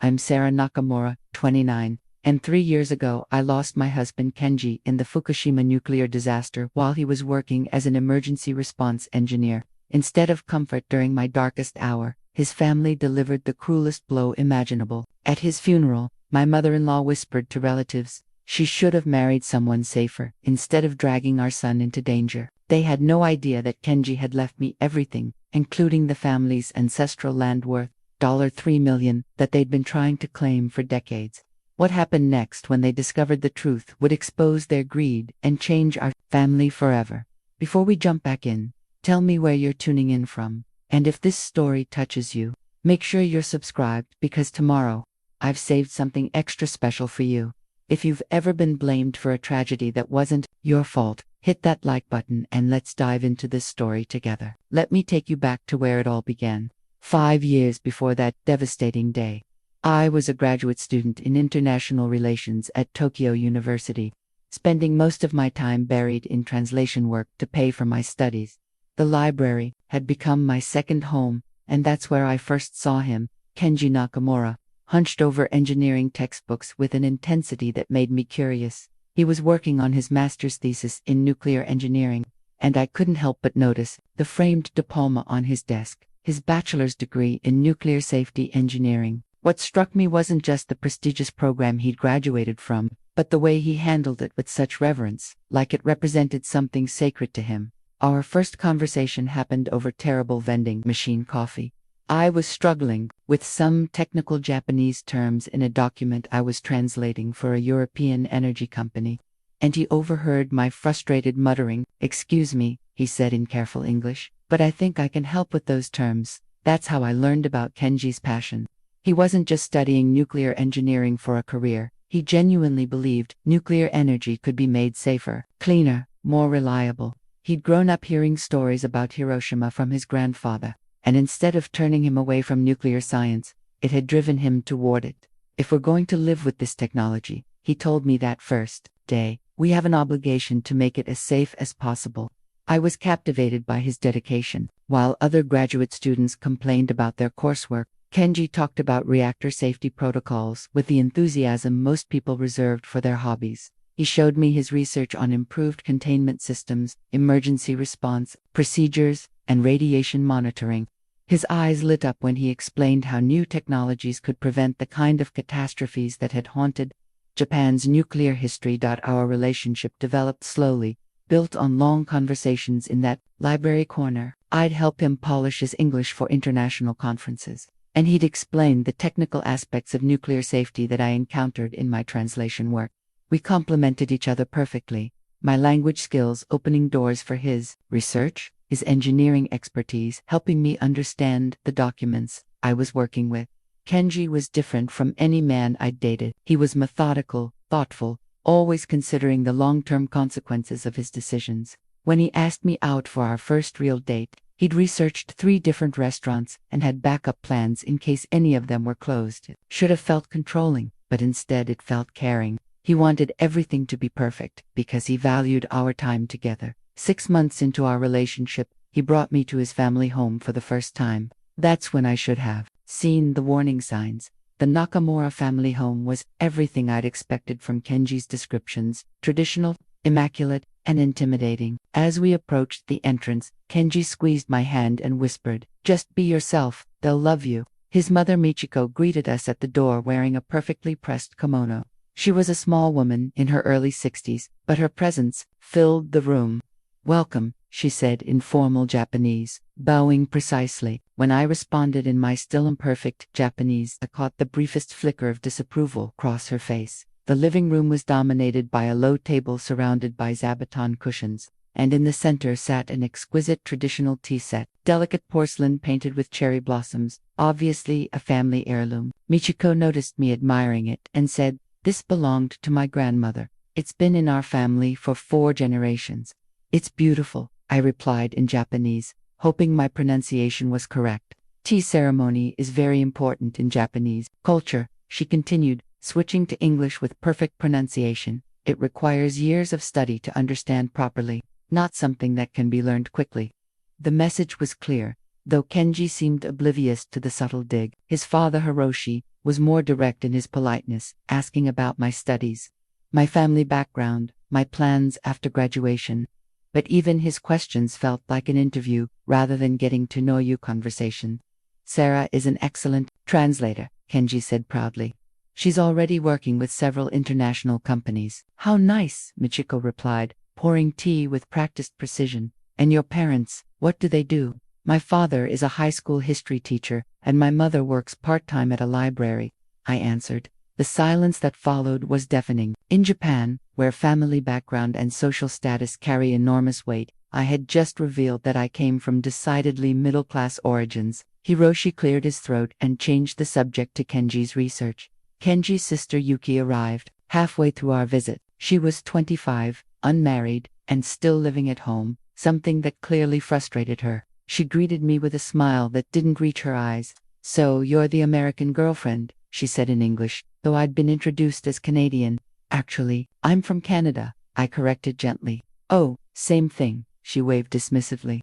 I'm Sarah Nakamura, 29, and 3 years ago I lost my husband Kenji in the Fukushima nuclear disaster while he was working as an emergency response engineer. Instead of comfort during my darkest hour, his family delivered the cruelest blow imaginable. At his funeral, my mother-in-law whispered to relatives, "She should have married someone safer, instead of dragging our son into danger." They had no idea that Kenji had left me everything, including the family's ancestral land worth $3 million that they'd been trying to claim for decades. What happened next when they discovered the truth would expose their greed and change our family forever. Before we jump back in, tell me where you're tuning in from, and if this story touches you, make sure you're subscribed because tomorrow, I've saved something extra special for you. If you've ever been blamed for a tragedy that wasn't your fault, hit that like button and let's dive into this story together. Let me take you back to where it all began. 5 years before that devastating day, I was a graduate student in international relations at Tokyo University, spending most of my time buried in translation work to pay for my studies. The library had become my second home, and that's where I first saw him, Kenji Nakamura, hunched over engineering textbooks with an intensity that made me curious. He was working on his master's thesis in nuclear engineering, and I couldn't help but notice the framed diploma on his desk, his bachelor's degree in nuclear safety engineering. What struck me wasn't just the prestigious program he'd graduated from, but the way he handled it with such reverence, like it represented something sacred to him. Our first conversation happened over terrible vending machine coffee. I was struggling with some technical Japanese terms in a document I was translating for a European energy company, and he overheard my frustrated muttering. "Excuse me," he said in careful English, "but I think I can help with those terms." That's how I learned about Kenji's passion. He wasn't just studying nuclear engineering for a career. He genuinely believed nuclear energy could be made safer, cleaner, more reliable. He'd grown up hearing stories about Hiroshima from his grandfather, and instead of turning him away from nuclear science, it had driven him toward it. "If we're going to live with this technology," he told me that first day, "we have an obligation to make it as safe as possible." I was captivated by his dedication. While other graduate students complained about their coursework, Kenji talked about reactor safety protocols with the enthusiasm most people reserved for their hobbies. He showed me his research on improved containment systems, emergency response procedures, and radiation monitoring. His eyes lit up when he explained how new technologies could prevent the kind of catastrophes that had haunted Japan's nuclear history. Our relationship developed slowly, built on long conversations in that library corner. I'd help him polish his English for international conferences, and he'd explain the technical aspects of nuclear safety that I encountered in my translation work. We complemented each other perfectly, my language skills opening doors for his research, his engineering expertise helping me understand the documents I was working with. Kenji was different from any man I'd dated. He was methodical, thoughtful, always considering the long-term consequences of his decisions. When he asked me out for our first real date, he'd researched 3 different restaurants and had backup plans in case any of them were closed. It should have felt controlling, but instead it felt caring. He wanted everything to be perfect because he valued our time together. 6 months into our relationship, he brought me to his family home for the first time. That's when I should have seen the warning signs. The Nakamura family home was everything I'd expected from Kenji's descriptions: traditional, immaculate, and intimidating. As we approached the entrance, Kenji squeezed my hand and whispered, "Just be yourself, they'll love you." His mother Michiko greeted us at the door wearing a perfectly pressed kimono. She was a small woman in her early 60s, but her presence filled the room. "Welcome," she said in formal Japanese, bowing precisely. When I responded in my still imperfect Japanese, I caught the briefest flicker of disapproval cross her face. The living room was dominated by a low table surrounded by zabuton cushions, and in the center sat an exquisite traditional tea set, delicate porcelain painted with cherry blossoms, obviously a family heirloom. Michiko noticed me admiring it and said, "This belonged to my grandmother. It's been in our family for 4 generations." "It's beautiful," I replied in Japanese, hoping my pronunciation was correct. "Tea ceremony is very important in Japanese culture," she continued, switching to English with perfect pronunciation. "It requires years of study to understand properly, not something that can be learned quickly." The message was clear, though Kenji seemed oblivious to the subtle dig. His father Hiroshi was more direct in his politeness, asking about my studies, my family background, my plans after graduation. But even his questions felt like an interview, rather than getting to know you conversation. Sarah is an excellent translator, Kenji said proudly. She's already working with several international companies. How nice, Michiko replied, pouring tea with practiced precision. And your parents, what do they do? My father is a high school history teacher, and my mother works part-time at a library, I answered. The silence that followed was deafening. In Japan, where family background and social status carry enormous weight, I had just revealed that I came from decidedly middle-class origins. Hiroshi cleared his throat and changed the subject to Kenji's research. Kenji's sister Yuki arrived, halfway through our visit. She was 25, unmarried, and still living at home, something that clearly frustrated her. She greeted me with a smile that didn't reach her eyes. So, you're the American girlfriend, she said in English, though I'd been introduced as Canadian. Actually, I'm from Canada, I corrected gently. Oh, same thing, she waved dismissively.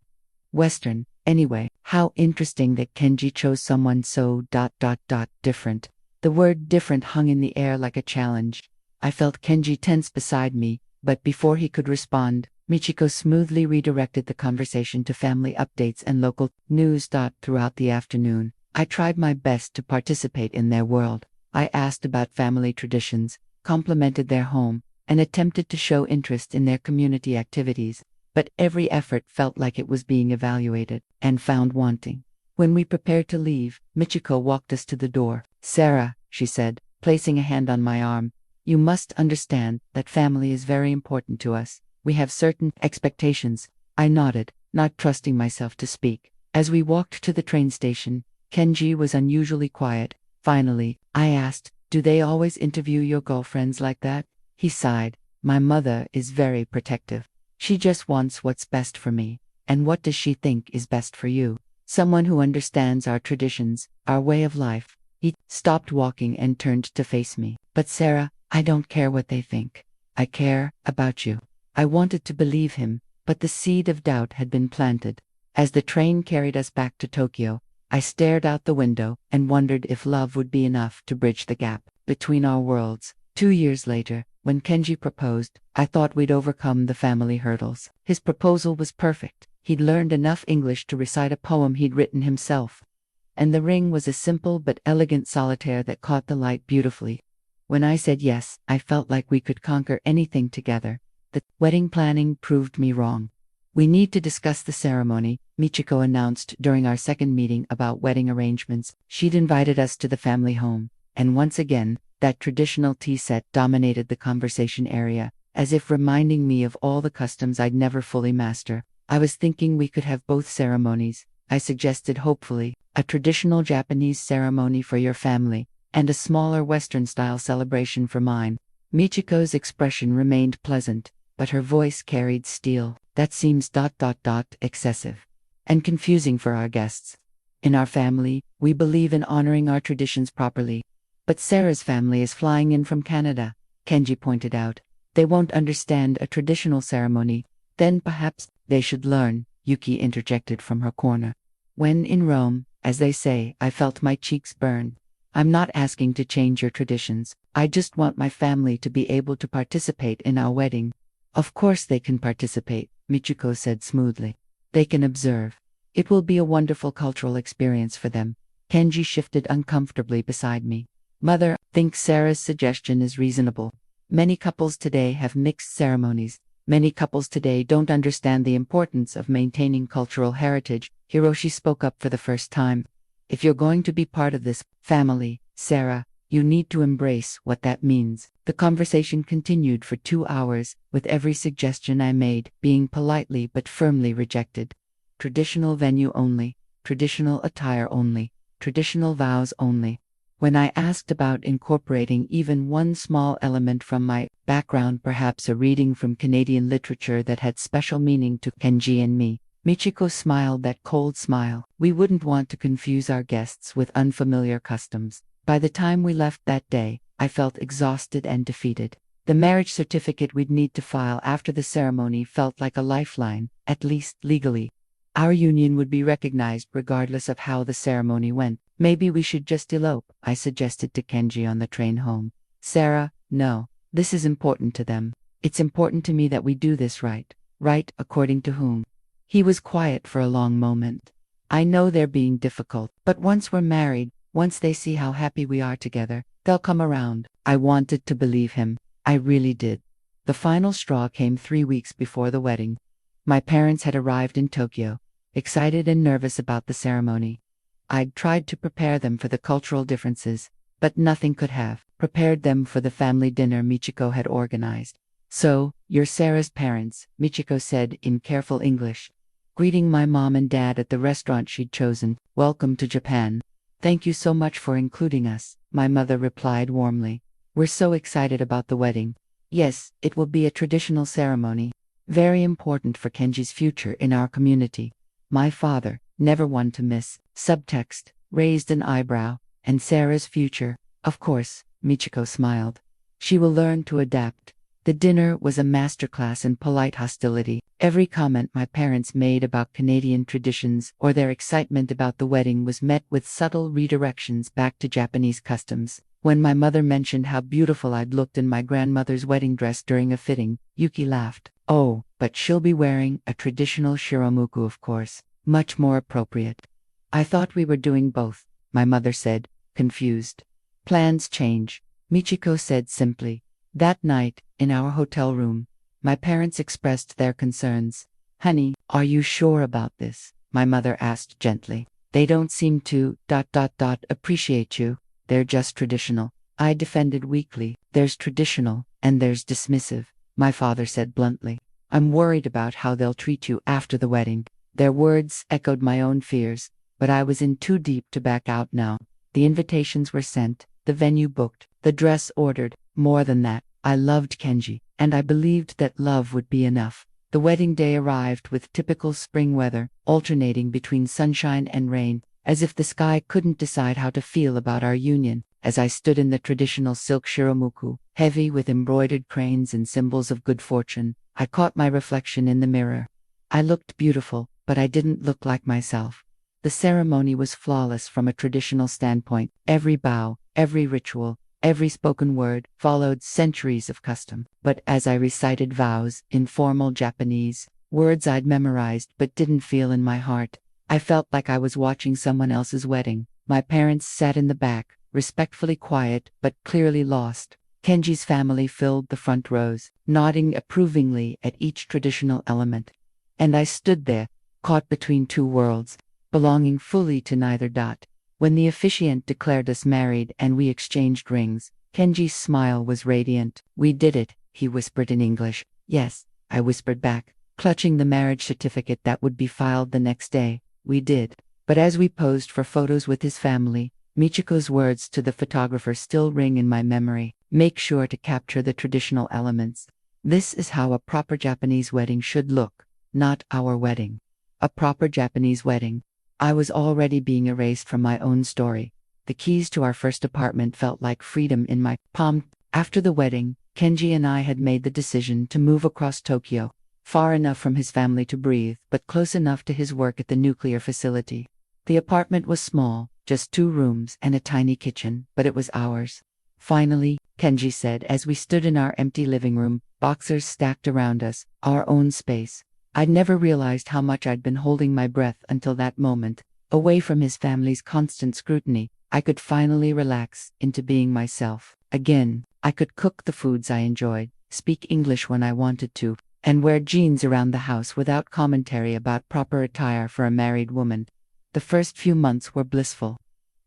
Western, anyway. How interesting that Kenji chose someone so different. The word different hung in the air like a challenge. I felt Kenji tense beside me, but before he could respond, Michiko smoothly redirected the conversation to family updates and local news. Throughout the afternoon, I tried my best to participate in their world. I asked about family traditions, complimented their home, and attempted to show interest in their community activities, but every effort felt like it was being evaluated and found wanting. When we prepared to leave, Michiko walked us to the door. Sarah, she said, placing a hand on my arm, you must understand that family is very important to us. We have certain expectations. I nodded, not trusting myself to speak. As we walked to the train station, Kenji was unusually quiet. Finally, I asked, do they always interview your girlfriends like that? He sighed. My mother is very protective. She just wants what's best for me. And what does she think is best for you? Someone who understands our traditions, our way of life. He stopped walking and turned to face me. But Sarah, I don't care what they think. I care about you. I wanted to believe him, but the seed of doubt had been planted. As the train carried us back to Tokyo, I stared out the window and wondered if love would be enough to bridge the gap between our worlds. 2 years later, when Kenji proposed, I thought we'd overcome the family hurdles. His proposal was perfect. He'd learned enough English to recite a poem he'd written himself. And the ring was a simple but elegant solitaire that caught the light beautifully. When I said yes, I felt like we could conquer anything together. The wedding planning proved me wrong. We need to discuss the ceremony, Michiko announced during our second meeting about wedding arrangements. She'd invited us to the family home, and once again, that traditional tea set dominated the conversation area, as if reminding me of all the customs I'd never fully master. I was thinking we could have both ceremonies, I suggested hopefully, a traditional Japanese ceremony for your family, and a smaller Western-style celebration for mine. Michiko's expression remained pleasant, but her voice carried steel. That seems excessive and confusing for our guests. In our family, we believe in honoring our traditions properly. But Sarah's family is flying in from Canada, Kenji pointed out. They won't understand a traditional ceremony. Then perhaps they should learn, Yuki interjected from her corner. When in Rome, as they say, I felt my cheeks burn. I'm not asking to change your traditions. I just want my family to be able to participate in our wedding. Of course they can participate, Michiko said smoothly. They can observe. It will be a wonderful cultural experience for them. Kenji shifted uncomfortably beside me. Mother, I think Sarah's suggestion is reasonable. Many couples today have mixed ceremonies. Many couples today don't understand the importance of maintaining cultural heritage. Hiroshi spoke up for the first time. If you're going to be part of this family, Sarah, you need to embrace what that means. The conversation continued for 2 hours, with every suggestion I made being politely but firmly rejected. Traditional venue only, traditional attire only, traditional vows only. When I asked about incorporating even one small element from my background, perhaps a reading from Canadian literature that had special meaning to Kenji and me, Michiko smiled that cold smile. We wouldn't want to confuse our guests with unfamiliar customs. By the time we left that day, I felt exhausted and defeated. The marriage certificate we'd need to file after the ceremony felt like a lifeline, at least legally. Our union would be recognized regardless of how the ceremony went. Maybe we should just elope, I suggested to Kenji on the train home. Sarah, no. This is important to them. It's important to me that we do this right. Right according to whom? He was quiet for a long moment. I know they're being difficult, but once we're married, once they see how happy we are together, they'll come around. I wanted to believe him. I really did. The final straw came 3 weeks before the wedding. My parents had arrived in Tokyo, excited and nervous about the ceremony. I'd tried to prepare them for the cultural differences, but nothing could have prepared them for the family dinner Michiko had organized. So, you're Sarah's parents, Michiko said in careful English, greeting my mom and dad at the restaurant she'd chosen. Welcome to Japan. Thank you so much for including us, my mother replied warmly. We're so excited about the wedding. Yes, it will be a traditional ceremony. Very important for Kenji's future in our community. My father, never one to miss, subtext, raised an eyebrow, and Sarah's future, of course, Michiko smiled. She will learn to adapt. The dinner was a masterclass in polite hostility. Every comment my parents made about Canadian traditions or their excitement about the wedding was met with subtle redirections back to Japanese customs. When my mother mentioned how beautiful I'd looked in my grandmother's wedding dress during a fitting, Yuki laughed. Oh, but she'll be wearing a traditional shiromuku, of course. Much more appropriate. I thought we were doing both, my mother said, confused. Plans change, Michiko said simply. That night, in our hotel room, my parents expressed their concerns. Honey, are you sure about this? My mother asked gently. They don't seem to, appreciate you. They're just traditional. I defended weakly. There's traditional, and there's dismissive, my father said bluntly. I'm worried about how they'll treat you after the wedding. Their words echoed my own fears, but I was in too deep to back out now. The invitations were sent, the venue booked, the dress ordered. More than that, I loved Kenji, and I believed that love would be enough. The wedding day arrived with typical spring weather, alternating between sunshine and rain, as if the sky couldn't decide how to feel about our union. As I stood in the traditional silk shiromuku, heavy with embroidered cranes and symbols of good fortune, I caught my reflection in the mirror. I looked beautiful, but I didn't look like myself. The ceremony was flawless from a traditional standpoint. Every bow, every ritual, every spoken word followed centuries of custom. But as I recited vows in formal Japanese, words I'd memorized but didn't feel in my heart, I felt like I was watching someone else's wedding. My parents sat in the back, respectfully quiet but clearly lost. Kenji's family filled the front rows, nodding approvingly at each traditional element. And I stood there, caught between two worlds, belonging fully to neither. When the officiant declared us married and we exchanged rings, Kenji's smile was radiant. We did it, he whispered in English. Yes, I whispered back, clutching the marriage certificate that would be filed the next day. We did. But as we posed for photos with his family, Michiko's words to the photographer still ring in my memory. Make sure to capture the traditional elements. This is how a proper Japanese wedding should look, not our wedding. A proper Japanese wedding. I was already being erased from my own story. The keys to our first apartment felt like freedom in my palm. After the wedding, Kenji and I had made the decision to move across Tokyo, far enough from his family to breathe, but close enough to his work at the nuclear facility. The apartment was small, just 2 rooms and a tiny kitchen, but it was ours. Finally, Kenji said as we stood in our empty living room, boxers stacked around us, our own space. I'd never realized how much I'd been holding my breath until that moment. Away from his family's constant scrutiny, I could finally relax into being myself. Again, I could cook the foods I enjoyed, speak English when I wanted to, and wear jeans around the house without commentary about proper attire for a married woman. The first few months were blissful.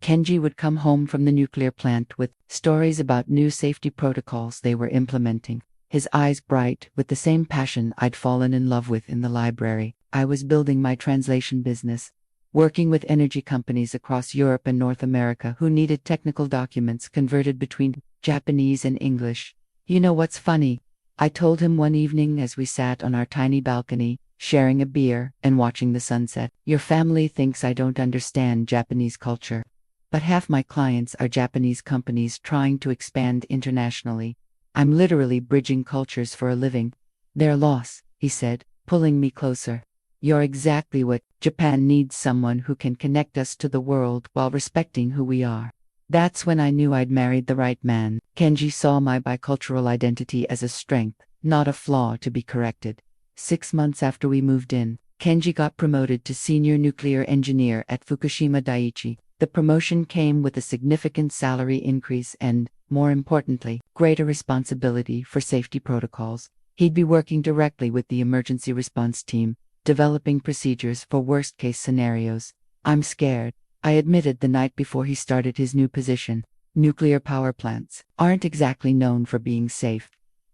Kenji would come home from the nuclear plant with stories about new safety protocols they were implementing. His eyes bright with the same passion I'd fallen in love with in the library. I was building my translation business, working with energy companies across Europe and North America who needed technical documents converted between Japanese and English. You know what's funny? I told him one evening as we sat on our tiny balcony, sharing a beer and watching the sunset. Your family thinks I don't understand Japanese culture. But half my clients are Japanese companies trying to expand internationally. I'm literally bridging cultures for a living. Their loss, he said, pulling me closer. You're exactly what Japan needs, someone who can connect us to the world while respecting who we are. That's when I knew I'd married the right man. Kenji saw my bicultural identity as a strength, not a flaw to be corrected. 6 months after we moved in, Kenji got promoted to senior nuclear engineer at Fukushima Daiichi. The promotion came with a significant salary increase and, more importantly, greater responsibility for safety protocols. He'd be working directly with the emergency response team, developing procedures for worst-case scenarios. I'm scared, I admitted the night before he started his new position. Nuclear power plants aren't exactly known for being safe.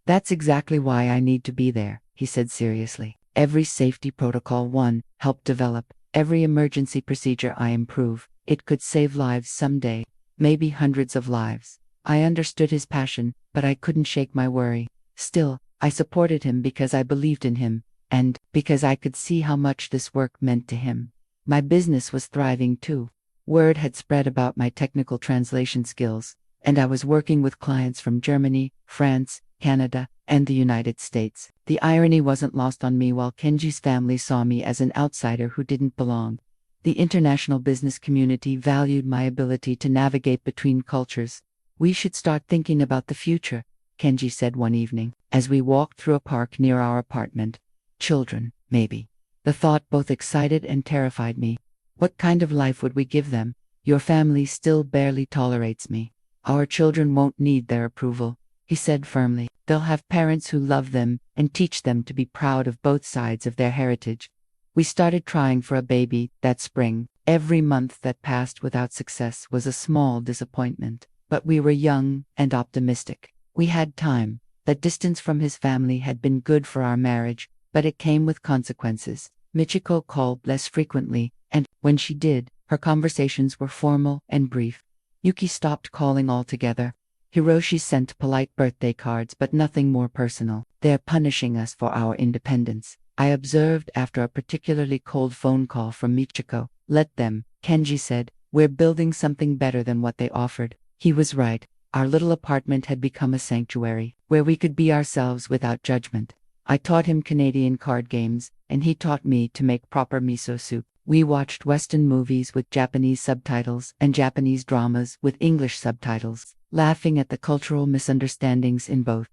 That's exactly why I need to be there, he said seriously. Every safety protocol I help develop, every emergency procedure I improve, it could save lives someday, maybe hundreds of lives. I understood his passion, but I couldn't shake my worry. Still, I supported him because I believed in him, and because I could see how much this work meant to him. My business was thriving too. Word had spread about my technical translation skills, and I was working with clients from Germany, France, Canada, and the United States. The irony wasn't lost on me while Kenji's family saw me as an outsider who didn't belong. The international business community valued my ability to navigate between cultures. We should start thinking about the future, Kenji said one evening, as we walked through a park near our apartment. Children, maybe. The thought both excited and terrified me. What kind of life would we give them? Your family still barely tolerates me. Our children won't need their approval, he said firmly. They'll have parents who love them and teach them to be proud of both sides of their heritage. We started trying for a baby that spring. Every month that passed without success was a small disappointment, but we were young and optimistic. We had time. The distance from his family had been good for our marriage, but it came with consequences. Michiko called less frequently, and, when she did, her conversations were formal and brief. Yuki stopped calling altogether. Hiroshi sent polite birthday cards but nothing more personal. They're punishing us for our independence, I observed after a particularly cold phone call from Michiko. Let them, Kenji said. We're building something better than what they offered. He was right. Our little apartment had become a sanctuary, where we could be ourselves without judgment. I taught him Canadian card games, and he taught me to make proper miso soup. We watched Western movies with Japanese subtitles and Japanese dramas with English subtitles, laughing at the cultural misunderstandings in both.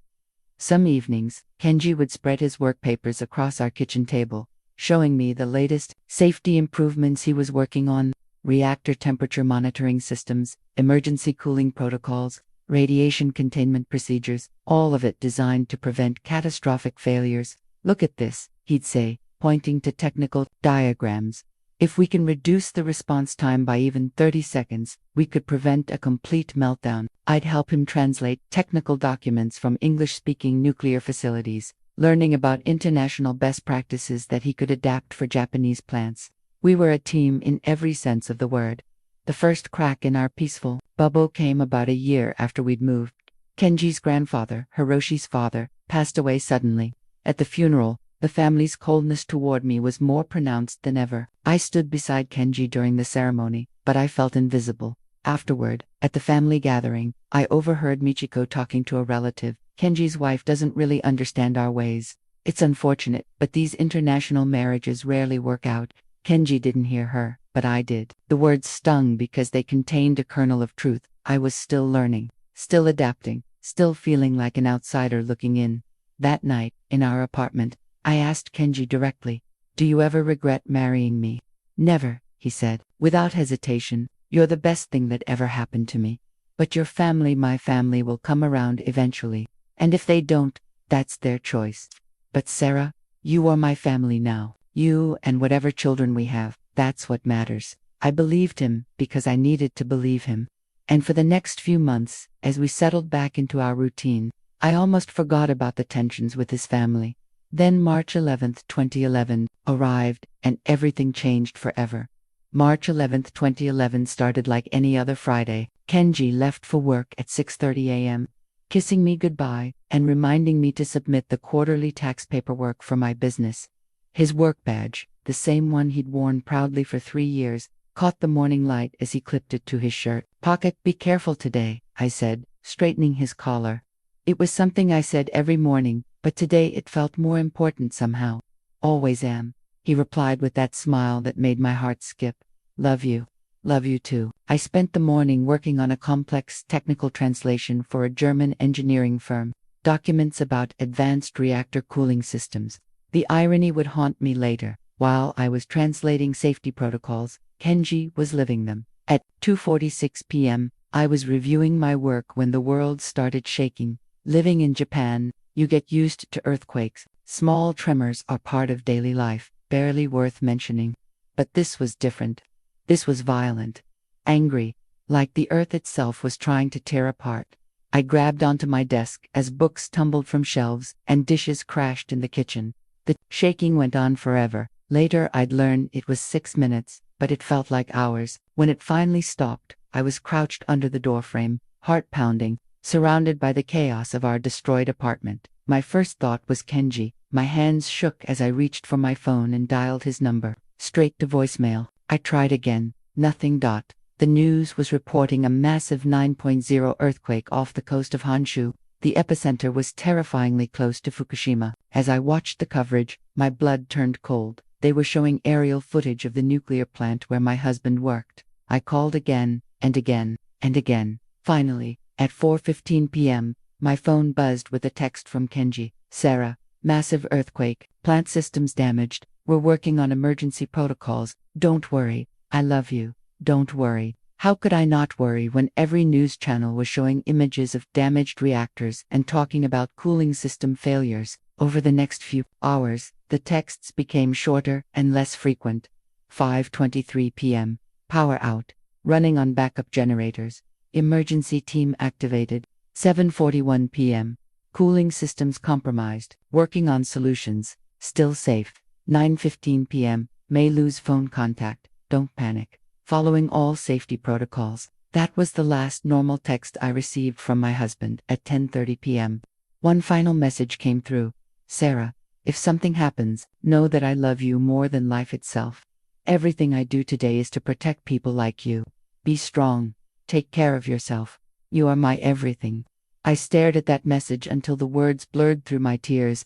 Some evenings, Kenji would spread his work papers across our kitchen table, showing me the latest safety improvements he was working on: reactor temperature monitoring systems, emergency cooling protocols, radiation containment procedures, all of it designed to prevent catastrophic failures. Look at this, he'd say, pointing to technical diagrams. If we can reduce the response time by even 30 seconds, we could prevent a complete meltdown. I'd help him translate technical documents from English-speaking nuclear facilities, learning about international best practices that he could adapt for Japanese plants. We were a team in every sense of the word. The first crack in our peaceful bubble came about a year after we'd moved. Kenji's grandfather, Hiroshi's father, passed away suddenly. At the funeral, the family's coldness toward me was more pronounced than ever. I stood beside Kenji during the ceremony, but I felt invisible. Afterward, at the family gathering, I overheard Michiko talking to a relative. Kenji's wife doesn't really understand our ways. It's unfortunate, but these international marriages rarely work out. Kenji didn't hear her, but I did. The words stung because they contained a kernel of truth. I was still learning, still adapting, still feeling like an outsider looking in. That night, in our apartment, I asked Kenji directly, "Do you ever regret marrying me?" "Never," he said, without hesitation. "You're the best thing that ever happened to me. But your family, my family, will come around eventually. And if they don't, that's their choice. But Sarah, you are my family now. You and whatever children we have, that's what matters." I believed him because I needed to believe him. And for the next few months, as we settled back into our routine, I almost forgot about the tensions with his family. Then March 11th, 2011, arrived, and everything changed forever. March 11th, 2011 started like any other Friday. Kenji left for work at 6:30 a.m., kissing me goodbye and reminding me to submit the quarterly tax paperwork for my business. His work badge, the same one he'd worn proudly for 3 years, caught the morning light as he clipped it to his shirt pocket. "Be careful today," I said, straightening his collar. It was something I said every morning, but today it felt more important somehow. "Always am." He replied with that smile that made my heart skip. Love you. Love you too. I spent the morning working on a complex technical translation for a German engineering firm. Documents about advanced reactor cooling systems. The irony would haunt me later. While I was translating safety protocols, Kenji was living them. At 2:46 p.m., I was reviewing my work when the world started shaking. Living in Japan, you get used to earthquakes. Small tremors are part of daily life, barely worth mentioning. But this was different. This was violent. Angry, like the earth itself was trying to tear apart. I grabbed onto my desk as books tumbled from shelves and dishes crashed in the kitchen. The shaking went on forever. Later I'd learn it was 6 minutes, but it felt like hours. When it finally stopped, I was crouched under the doorframe, heart pounding, surrounded by the chaos of our destroyed apartment. My first thought was Kenji. My hands shook as I reached for my phone and dialed his number. Straight to voicemail. I tried again. Nothing. The news was reporting a massive 9.0 earthquake off the coast of Honshu. The epicenter was terrifyingly close to Fukushima. As I watched the coverage, my blood turned cold. They were showing aerial footage of the nuclear plant where my husband worked. I called again, and again, and again. Finally, at 4:15 p.m., my phone buzzed with a text from Kenji. Sarah, massive earthquake, plant systems damaged. We're working on emergency protocols. Don't worry. I love you. Don't worry. How could I not worry when every news channel was showing images of damaged reactors and talking about cooling system failures? Over the next few hours, the texts became shorter and less frequent. 5:23 p.m. Power out. Running on backup generators. Emergency team activated. 7:41 p.m. Cooling systems compromised. Working on solutions. Still safe. 9:15 p.m. May lose phone contact. Don't panic. Following all safety protocols. That was the last normal text I received from my husband at 10:30 p.m. One final message came through. Sarah, if something happens, know that I love you more than life itself. Everything I do today is to protect people like you. Be strong. Take care of yourself. You are my everything. I stared at that message until the words blurred through my tears.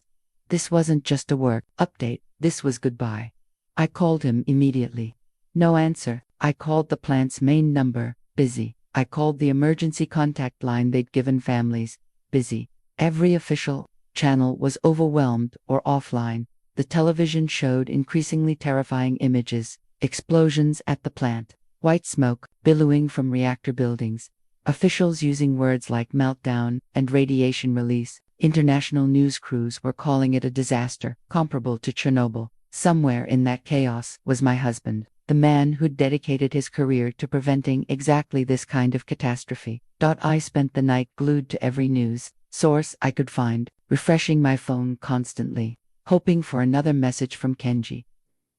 This wasn't just a work update, this was goodbye. I called him immediately. No answer. I called the plant's main number. Busy. I called the emergency contact line they'd given families. Busy. Every official channel was overwhelmed or offline. The television showed increasingly terrifying images. Explosions at the plant. White smoke billowing from reactor buildings. Officials using words like meltdown and radiation release. International news crews were calling it a disaster, comparable to Chernobyl. Somewhere in that chaos was my husband, the man who'd dedicated his career to preventing exactly this kind of catastrophe. I spent the night glued to every news source I could find, refreshing my phone constantly, hoping for another message from Kenji.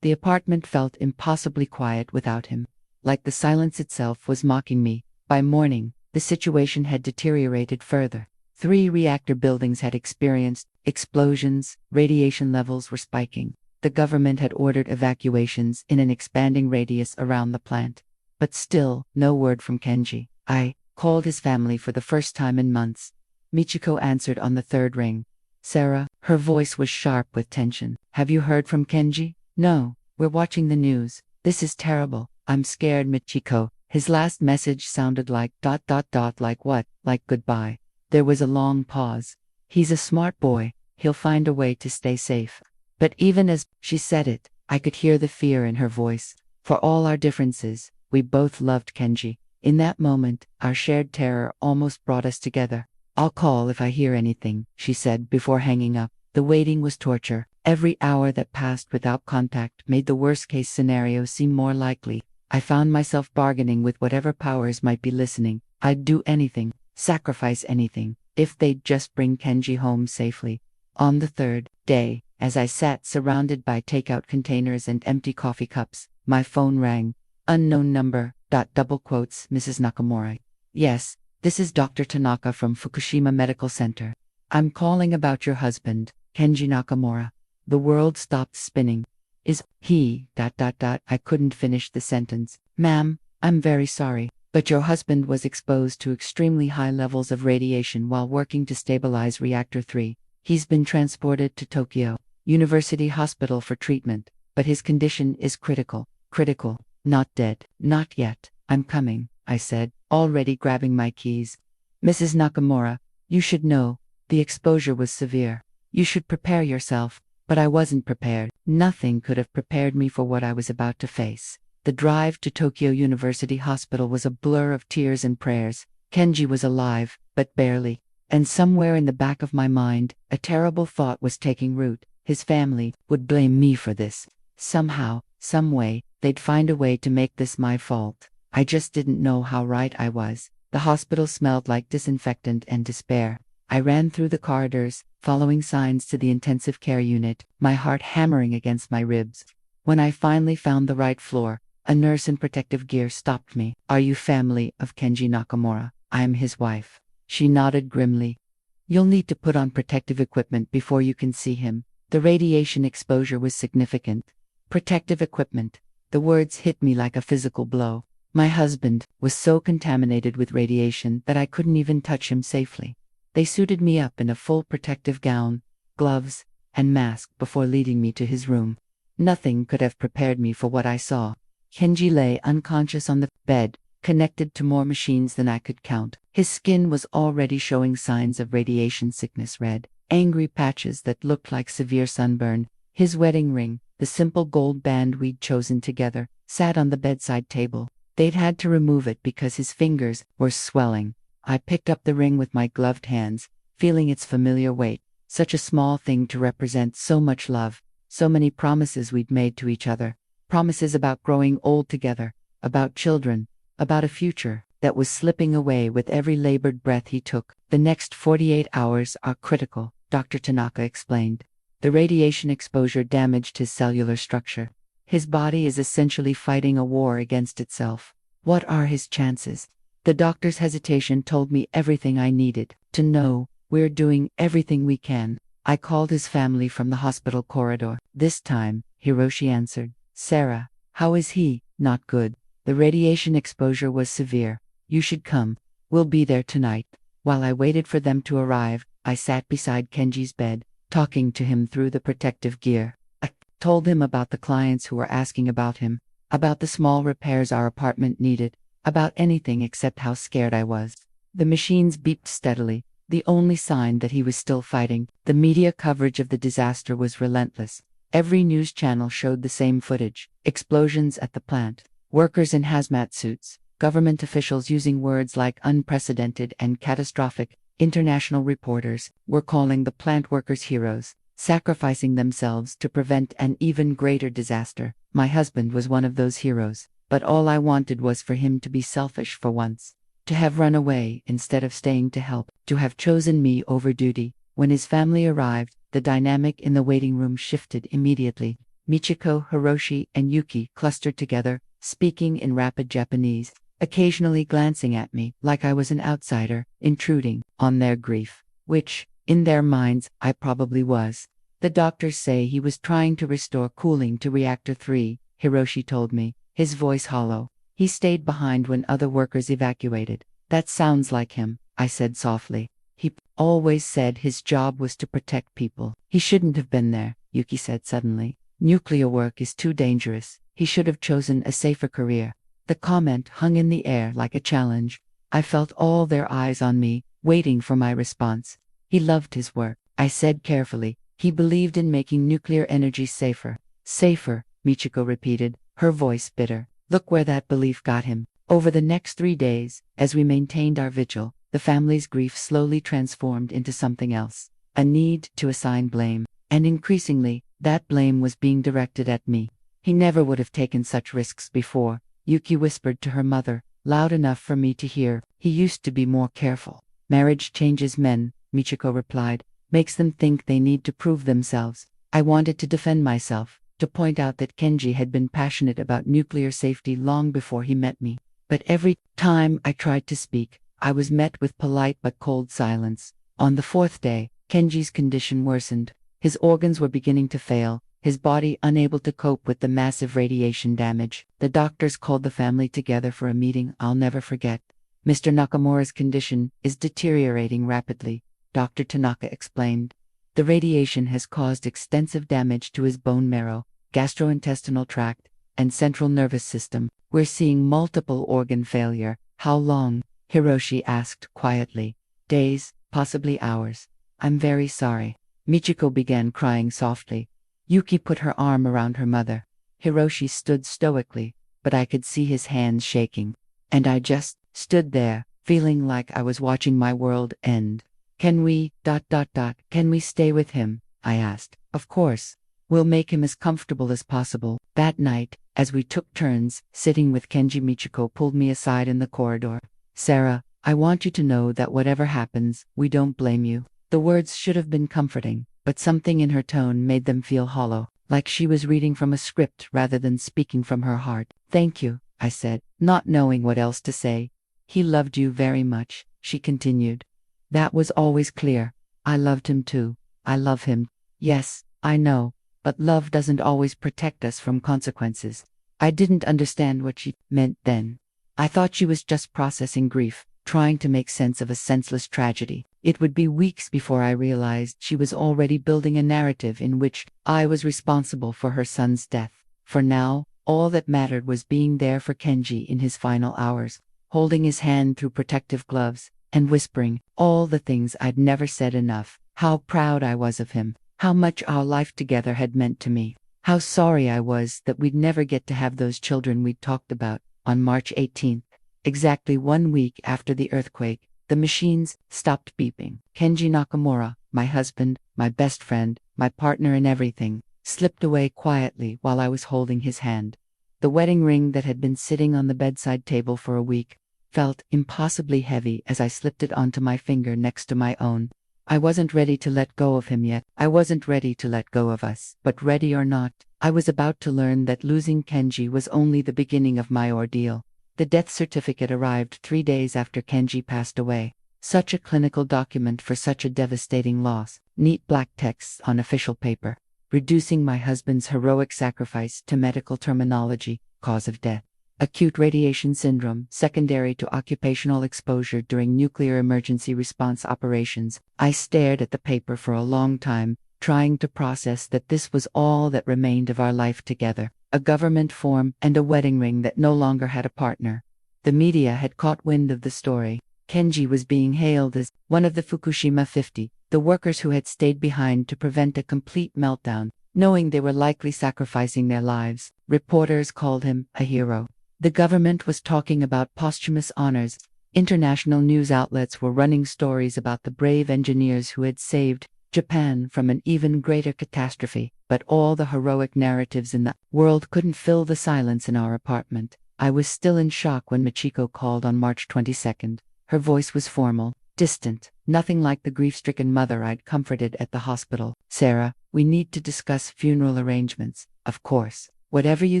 The apartment felt impossibly quiet without him, like the silence itself was mocking me. By morning, the situation had deteriorated further. 3 reactor buildings had experienced explosions, radiation levels were spiking. The government had ordered evacuations in an expanding radius around the plant. But still, no word from Kenji. I called his family for the first time in months. Michiko answered on the 3rd ring. Sarah, her voice was sharp with tension. Have you heard from Kenji? No, we're watching the news. This is terrible. I'm scared, Michiko. His last message sounded like ... like what? Like goodbye. There was a long pause. He's a smart boy. He'll find a way to stay safe. But even as she said it, I could hear the fear in her voice. For all our differences, we both loved Kenji. In that moment, our shared terror almost brought us together. I'll call if I hear anything, she said before hanging up. The waiting was torture. Every hour that passed without contact made the worst-case scenario seem more likely. I found myself bargaining with whatever powers might be listening. I'd do anything, sacrifice anything, if they'd just bring Kenji home safely. On the 3rd day, as I sat surrounded by takeout containers and empty coffee cups, my phone rang. Unknown number, double quotes, Mrs. Nakamura. Yes, this is Dr. Tanaka from Fukushima Medical Center. I'm calling about your husband, Kenji Nakamura. The world stopped spinning. Is he, I couldn't finish the sentence. Ma'am, I'm very sorry, but your husband was exposed to extremely high levels of radiation while working to stabilize Reactor 3. He's been transported to Tokyo University Hospital for treatment. but his condition is critical. Critical. Not dead. Not yet. I'm coming, I said, already grabbing my keys. Mrs. Nakamura, you should know, the exposure was severe. You should prepare yourself. But I wasn't prepared. Nothing could have prepared me for what I was about to face. The drive to Tokyo University Hospital was a blur of tears and prayers. Kenji was alive, but barely. And somewhere in the back of my mind, a terrible thought was taking root. His family would blame me for this. Somehow, some way, they'd find a way to make this my fault. I just didn't know how right I was. The hospital smelled like disinfectant and despair. I ran through the corridors, following signs to the intensive care unit, my heart hammering against my ribs. When I finally found the right floor, a nurse in protective gear stopped me. Are you family of Kenji Nakamura? I am his wife. She nodded grimly. You'll need to put on protective equipment before you can see him. The radiation exposure was significant. Protective equipment. The words hit me like a physical blow. My husband was so contaminated with radiation that I couldn't even touch him safely. They suited me up in a full protective gown, gloves, and mask before leading me to his room. Nothing could have prepared me for what I saw. Kenji lay unconscious on the bed, connected to more machines than I could count. His skin was already showing signs of radiation sickness, red, angry patches that looked like severe sunburn. His wedding ring, the simple gold band we'd chosen together, sat on the bedside table. They'd had to remove it because his fingers were swelling. I picked up the ring with my gloved hands, feeling its familiar weight. Such a small thing to represent so much love, so many promises we'd made to each other. Promises about growing old together, about children, about a future that was slipping away with every labored breath he took. The next 48 hours are critical, Dr. Tanaka explained. The radiation exposure damaged his cellular structure. His body is essentially fighting a war against itself. What are his chances? The doctor's hesitation told me everything I needed to know. We're doing everything we can. I called his family from the hospital corridor. This time, Hiroshi answered. Sarah, how is he? Not good. The radiation exposure was severe. You should come. We'll be there tonight. While I waited for them to arrive, I sat beside Kenji's bed, talking to him through the protective gear. I told him about the clients who were asking about him, about the small repairs our apartment needed, about anything except how scared I was. The machines beeped steadily, the only sign that he was still fighting. The media coverage of the disaster was relentless. Every news channel showed the same footage. Explosions at the plant, workers in hazmat suits, government officials using words like unprecedented and catastrophic. International reporters were calling the plant workers heroes, sacrificing themselves to prevent an even greater disaster. My husband was one of those heroes. But all I wanted was for him to be selfish for once, to have run away instead of staying to help, to have chosen me over duty. When his family arrived, the dynamic in the waiting room shifted immediately. Michiko, Hiroshi, and Yuki clustered together, speaking in rapid Japanese, occasionally glancing at me like I was an outsider, intruding on their grief, which, in their minds, I probably was. The doctors say he was trying to restore cooling to Reactor 3, Hiroshi told me, his voice hollow. He stayed behind when other workers evacuated. That sounds like him, I said softly. He always said his job was to protect people. He shouldn't have been there, Yuki said suddenly. Nuclear work is too dangerous. He should have chosen a safer career. The comment hung in the air like a challenge. I felt all their eyes on me, waiting for my response. He loved his work, I said carefully. He believed in making nuclear energy safer. Safer, Michiko repeated, her voice bitter. Look where that belief got him. Over the next 3 days, as we maintained our vigil, the family's grief slowly transformed into something else. A need to assign blame. And increasingly, that blame was being directed at me. He never would have taken such risks before, Yuki whispered to her mother, loud enough for me to hear. He used to be more careful. Marriage changes men, Michiko replied, makes them think they need to prove themselves. I wanted to defend myself, to point out that Kenji had been passionate about nuclear safety long before he met me. But every time I tried to speak, I was met with polite but cold silence. On the 4th day, Kenji's condition worsened. His organs were beginning to fail, his body unable to cope with the massive radiation damage. The doctors called the family together for a meeting I'll never forget. Mr. Nakamura's condition is deteriorating rapidly, Dr. Tanaka explained. The radiation has caused extensive damage to his bone marrow. gastrointestinal tract, and central nervous system. We're seeing multiple organ failure. How long? Hiroshi asked quietly. Days, possibly hours. I'm very sorry. Michiko began crying softly. Yuki put her arm around her mother. Hiroshi stood stoically, but I could see his hands shaking. And I just stood there, feeling like I was watching my world end. Can we, can we stay with him? I asked. Of course. We'll make him as comfortable as possible. That night, as we took turns, sitting with Kenji, Michiko pulled me aside in the corridor. Sarah, I want you to know that whatever happens, we don't blame you. The words should have been comforting, but something in her tone made them feel hollow, like she was reading from a script rather than speaking from her heart. Thank you, I said, not knowing what else to say. He loved you very much, she continued. That was always clear. I loved him too. I love him. Yes, I know, but love doesn't always protect us from consequences. I didn't understand what she meant then. I thought she was just processing grief, trying to make sense of a senseless tragedy. It would be weeks before I realized she was already building a narrative in which I was responsible for her son's death. For now, all that mattered was being there for Kenji in his final hours, holding his hand through protective gloves, and whispering all the things I'd never said enough. How proud I was of him, how much our life together had meant to me, how sorry I was that we'd never get to have those children we'd talked about. On March 18th, exactly 1 week after the earthquake, the machines stopped beeping. Kenji Nakamura, my husband, my best friend, my partner in everything, slipped away quietly while I was holding his hand. The wedding ring that had been sitting on the bedside table for a week felt impossibly heavy as I slipped it onto my finger next to my own. I wasn't ready to let go of him yet. I wasn't ready to let go of us. But ready or not, I was about to learn that losing Kenji was only the beginning of my ordeal. The death certificate arrived 3 days after Kenji passed away. Such a clinical document for such a devastating loss. Neat black texts on official paper, reducing my husband's heroic sacrifice to medical terminology. Cause of death: acute radiation syndrome, secondary to occupational exposure during nuclear emergency response operations. I stared at the paper for a long time, trying to process that this was all that remained of our life together. A government form and a wedding ring that no longer had a partner. The media had caught wind of the story. Kenji was being hailed as one of the Fukushima 50, the workers who had stayed behind to prevent a complete meltdown, knowing they were likely sacrificing their lives. Reporters called him a hero. The government was talking about posthumous honors. International news outlets were running stories about the brave engineers who had saved Japan from an even greater catastrophe. But all the heroic narratives in the world couldn't fill the silence in our apartment. I was still in shock when Michiko called on March 22nd. Her voice was formal, distant, nothing like the grief-stricken mother I'd comforted at the hospital. Sarah, we need to discuss funeral arrangements. Of course, whatever you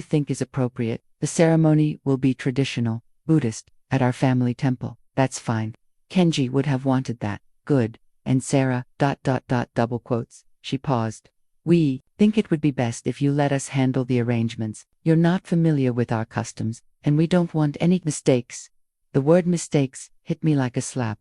think is appropriate. The ceremony will be traditional, Buddhist, at our family temple. That's fine. Kenji would have wanted that. Good. And Sarah, double quotes. She paused. We think it would be best if you let us handle the arrangements. You're not familiar with our customs, and we don't want any mistakes. The word mistakes hit me like a slap.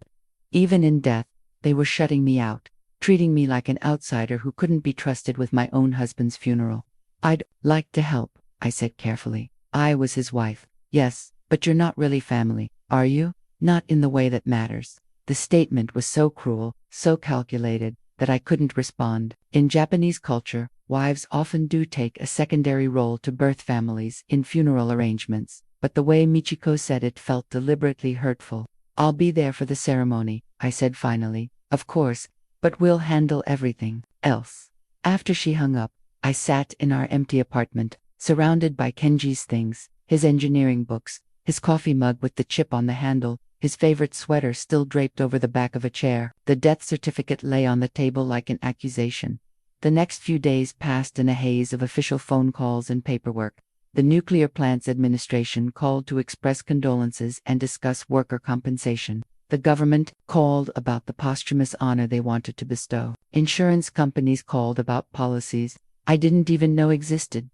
Even in death, they were shutting me out, treating me like an outsider who couldn't be trusted with my own husband's funeral. I'd like to help, I said carefully. I was his wife. Yes, but you're not really family, are you? Not in the way that matters. The statement was so cruel, so calculated, that I couldn't respond. In Japanese culture, wives often do take a secondary role to birth families in funeral arrangements, but the way Michiko said it felt deliberately hurtful. I'll be there for the ceremony, I said finally. Of course, but we'll handle everything else. After she hung up, I sat in our empty apartment, surrounded by Kenji's things, his engineering books, his coffee mug with the chip on the handle, his favorite sweater still draped over the back of a chair. The death certificate lay on the table like an accusation. The next few days passed in a haze of official phone calls and paperwork. The nuclear plant's administration called to express condolences and discuss worker compensation. The government called about the posthumous honor they wanted to bestow. Insurance companies called about policies I didn't even know existed.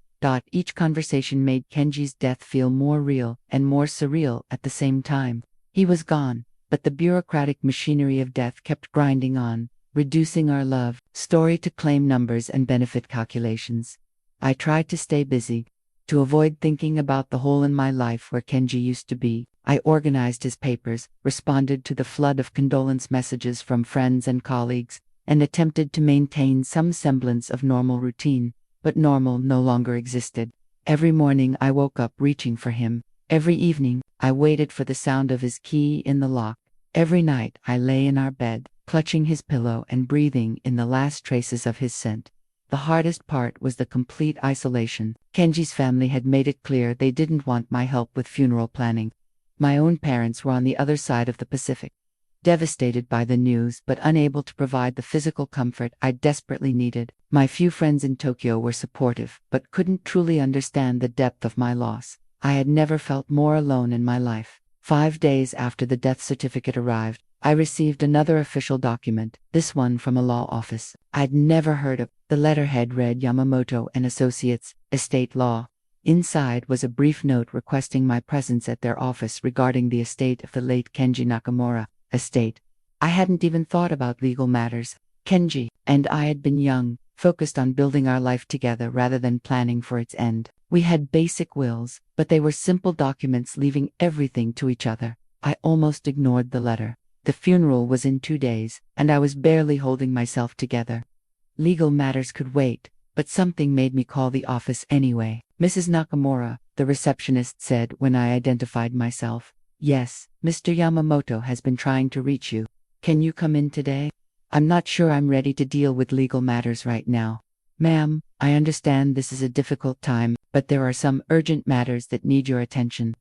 Each conversation made Kenji's death feel more real and more surreal at the same time. He was gone, but the bureaucratic machinery of death kept grinding on, reducing our love story to claim numbers and benefit calculations. I tried to stay busy. To avoid thinking about the hole in my life where Kenji used to be, I organized his papers, responded to the flood of condolence messages from friends and colleagues, and attempted to maintain some semblance of normal routine. But normal no longer existed. Every morning I woke up reaching for him. Every evening, I waited for the sound of his key in the lock. Every night I lay in our bed, clutching his pillow and breathing in the last traces of his scent. The hardest part was the complete isolation. Kenji's family had made it clear they didn't want my help with funeral planning. My own parents were on the other side of the Pacific, devastated by the news but unable to provide the physical comfort I desperately needed. My few friends in Tokyo were supportive but couldn't truly understand the depth of my loss. I had never felt more alone in my life. 5 days after the death certificate arrived, I received another official document, this one from a law office I'd never heard of. The letterhead read Yamamoto and Associates, Estate Law. Inside was a brief note requesting my presence at their office regarding the estate of the late Kenji Nakamura. Estate. I hadn't even thought about legal matters. Kenji and I had been young, focused on building our life together rather than planning for its end. We had basic wills, but they were simple documents leaving everything to each other. I almost ignored the letter. The funeral was in 2 days, and I was barely holding myself together. Legal matters could wait, but something made me call the office anyway. Mrs. Nakamura, the receptionist said when I identified myself. Yes, Mr. Yamamoto has been trying to reach you. Can you come in today? I'm not sure I'm ready to deal with legal matters right now. Ma'am, I understand this is a difficult time, but there are some urgent matters that need your attention.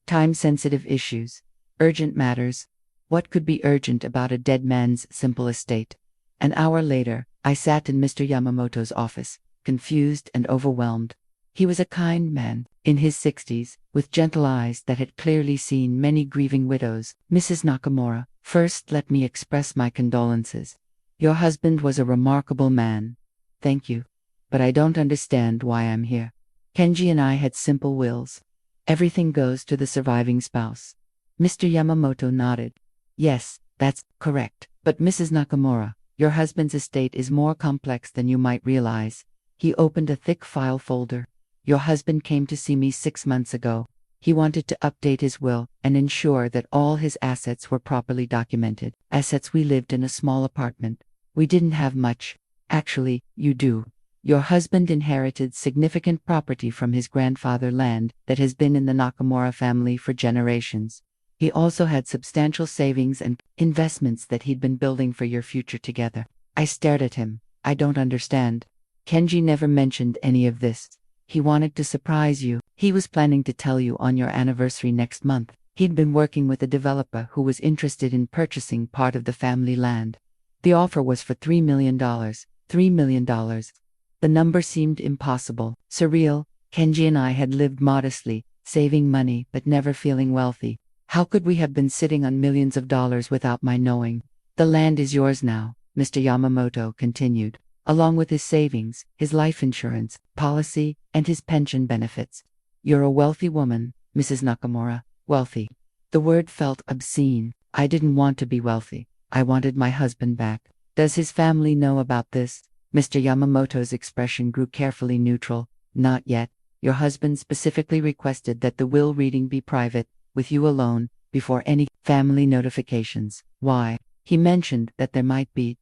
Time-sensitive issues. Urgent matters. What could be urgent about a dead man's simple estate? An hour later, I sat in Mr. Yamamoto's office, confused and overwhelmed. He was a kind man, in his 60s, with gentle eyes that had clearly seen many grieving widows. Mrs. Nakamura, first let me express my condolences. Your husband was a remarkable man. Thank you. But I don't understand why I'm here. Kenji and I had simple wills. Everything goes to the surviving spouse. Mr. Yamamoto nodded. Yes, that's correct. But Mrs. Nakamura, your husband's estate is more complex than you might realize. He opened a thick file folder. Your husband came to see me 6 months ago. He wanted to update his will and ensure that all his assets were properly documented. Assets. We lived in a small apartment. We didn't have much. Actually, you do. Your husband inherited significant property from his grandfather, land that has been in the Nakamura family for generations. He also had substantial savings and investments that he'd been building for your future together. I stared at him. I don't understand. Kenji never mentioned any of this. He wanted to surprise you. He was planning to tell you on your anniversary next month. He'd been working with a developer who was interested in purchasing part of the family land. The offer was for $3 million. $3 million. The number seemed impossible, surreal. Kenji and I had lived modestly, saving money but never feeling wealthy. How could we have been sitting on millions of dollars without my knowing? The land is yours now, Mr. Yamamoto continued, along with his savings, his life insurance policy, and his pension benefits. You're a wealthy woman, Mrs. Nakamura. Wealthy. The word felt obscene. I didn't want to be wealthy. I wanted my husband back. Does his family know about this? Mr. Yamamoto's expression grew carefully neutral. Not yet. Your husband specifically requested that the will reading be private, with you alone, before any family notifications. Why? He mentioned that there might be